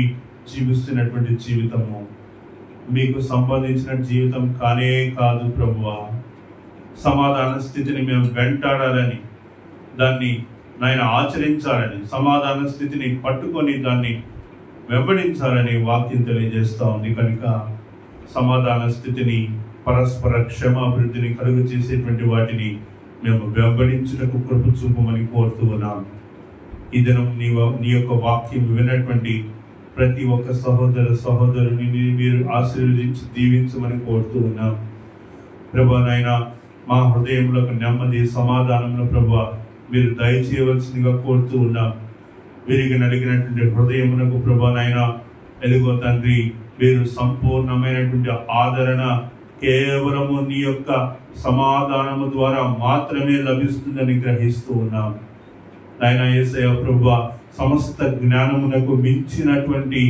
[SPEAKER 1] జీవిస్తున్నటువంటి జీవితము మీకు సంబంధించిన జీవితం కానే కాదు ప్రభువా. సమాధాన స్థితిని మేము వెంటాడాలని, దాన్ని నాయన ఆచరించాలని, సమాధాన స్థితిని పట్టుకొని దాన్ని వెంబడించాలని వాక్యం తెలియజేస్తా ఉంది. కనుక సమాధాన స్థితిని, పరస్పర క్షమాభివృద్ధిని కలుగు చేసేటువంటి వాటిని మేము వెంబడించుటకు కృప చూపమని కోరుతూ ఉన్నాం. ఈ దినం నీ యొక్క వాక్యం విన్నటువంటి ప్రతి ఒక్క సహోదరుని మీరు ఆశీర్వదించి దీవించమని కోరుతూ ఉన్నాం. ప్రభా నాయన, మా హృదయంలో నెమ్మది సమాధానంలో ప్రభా మీరు దయచేయవలసిందిగా కోరుతూ ఉన్నాం. విరిగి నలిగినటువంటి హృదయమునకు ప్రభా నాయన, ఎలుగో తండ్రి, మీరు సంపూర్ణమైనటువంటి ఆదరణ కేవలము నీ యొక్క సమాధానము ద్వారా మాత్రమే లభిస్తుందని గ్రహిస్తూ ఉన్నాం. నాయన యేసయ్య ప్రభువా, సమస్త జ్ఞానమునకు మించినటువంటి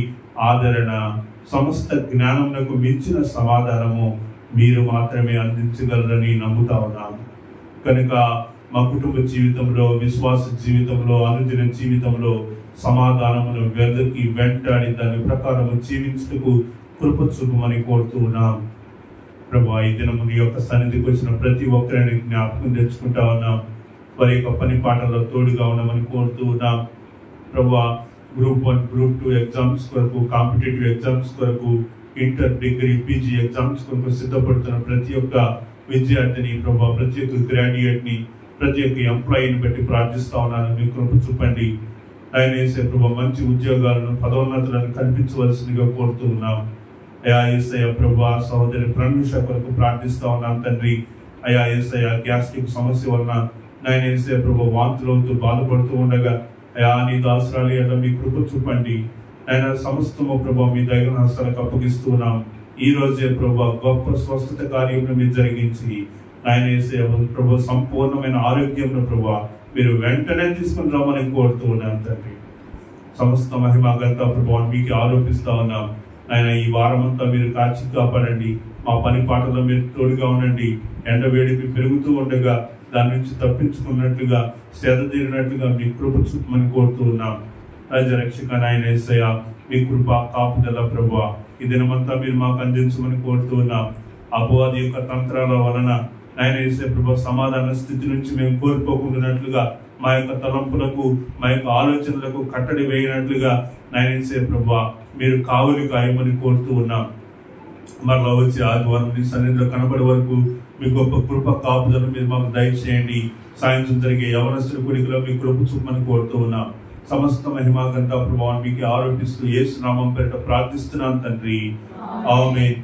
[SPEAKER 1] ఆదరణ, సమస్త జ్ఞానమునకు మించిన సమాధానము మీరు మాత్రమే అందించగలరని నమ్ముతా ఉన్నాం. కనుక మా కుటుంబ జీవితంలో, విశ్వాస జీవితంలో, అనుదిన జీవితంలో సమాధానమును వెంటాడి దాని ప్రకారము జీవించుటకు కృప చూపమని కోరుతూ ఉన్నాం. ప్రభా, ఈ దినము నీ యొక్క సన్నిధికి వచ్చిన ప్రతి ఒక్కరిని జ్ఞాపకం తెచ్చుకుంటా ఉన్నాం. వారి యొక్క పని పాటల్లో తోడుగా ఉండమని కోరుతూ ఉన్నాం. ప్రభా, గ్రూప్ 1, గ్రూప్ 2 ఎగ్జామ్స్ కొరకు, కాంపిటేటివ్ ఎగ్జామ్స్ కొరకు, ఇంటర్, డిగ్రీ, పీజీ ఎగ్జామ్స్ కొరకు సిద్ధపడుతున్న ప్రతి ఒక్క విద్యార్థిని ప్రభా, ప్రతి ఒక్క గ్రాడ్యుయేట్ని, ప్రతి ఒక్క ఎంప్లాయీని బట్టి ప్రార్థిస్తా ఉన్నాను. మీ కృప చూపండి. ఆయన యేసే ప్రభా, మంచి ఉద్యోగాలను, పదోన్నతులను కల్పించవలసిందిగా కోరుతూ ఉన్నాం. అయా యేసయ్య ప్రభా, సహోదరి ప్రనుష కొరకు ప్రార్థిస్తా ఉన్నాం తండ్రి. అయా యేసయ్య గ్యాస్ట్రిక్ సమస్య వలన నాయన యేసయ్య ప్రభా వాంతులవుతూ బాధపడుతూ ఉండగా అయా నీ దాసరాలు ఎలా మీ కృప చూపండి. ఆయన సమస్తము ప్రభా మీ దగ్గర హస్తాలకు అప్పగిస్తూ ఉన్నాం. ఈ రోజే ప్రభా గొప్ప స్వస్థత కార్యమును మీరు జరిగించి ఆయన యేసయ్య ప్రభా సంపూర్ణమైన ఆరోగ్యంలో ప్రభా మీరు వెంటనే తీసుకుని రమ్మని కోరుతూ ఉన్నాం తండ్రి. సమస్త మహిమ ఘనత ప్రభావం మీకు ఆరోపిస్తా ఉన్నాం. ఆయన ఈ వారం అంతా మీరు కాచి కాపాడండి. మా పని పాటలో మీరు తోడుగా ఉండండి. ఎండ వేడికి పెరుగుతూ ఉండగా దాని నుంచి తప్పించుకున్నట్లుగా, సేద తీరినట్లుగా మీ కృప చూపమని కోరుతూ ఉన్నాం. రాజరక్షక నాయన యేసయ్య, మీ కృప కాపుదల ప్రభువా ఈ దినమంతా మీరు మాకు అందించమని కోరుతూ ఉన్నాం. అపవాది యొక్క తంత్రాల వలన నాయన యేసయ్య ప్రభు సమాధాన స్థితి నుంచి మేము కోల్పోకుండానట్లుగా మా యొక్క తలంపులకు మా యొక్క ఆలోచనలకు కట్టడి వేయనట్లుగా నాయన యేసయ్య ప్రభు మీరు కావలి కాయమని కోరుతూ ఉన్నాం. మరలా వచ్చి ఆదివారం మీ సన్నిధిలో కనబడే వరకు మీ గొప్ప కృప కాపుదలను మీరు మాకు దయచేయండి. సాయంత్రం జరిగే యవనస్తుల కొడుకులో మీ కృప చూపమని కోరుతూ ఉన్నాం. సమస్త మహిమా ఘనత ప్రభావాన్ని మీకు ఆరోపిస్తూ యేసు నామం పేరిట ప్రార్థిస్తున్నాను తండ్రి. ఆమేన్.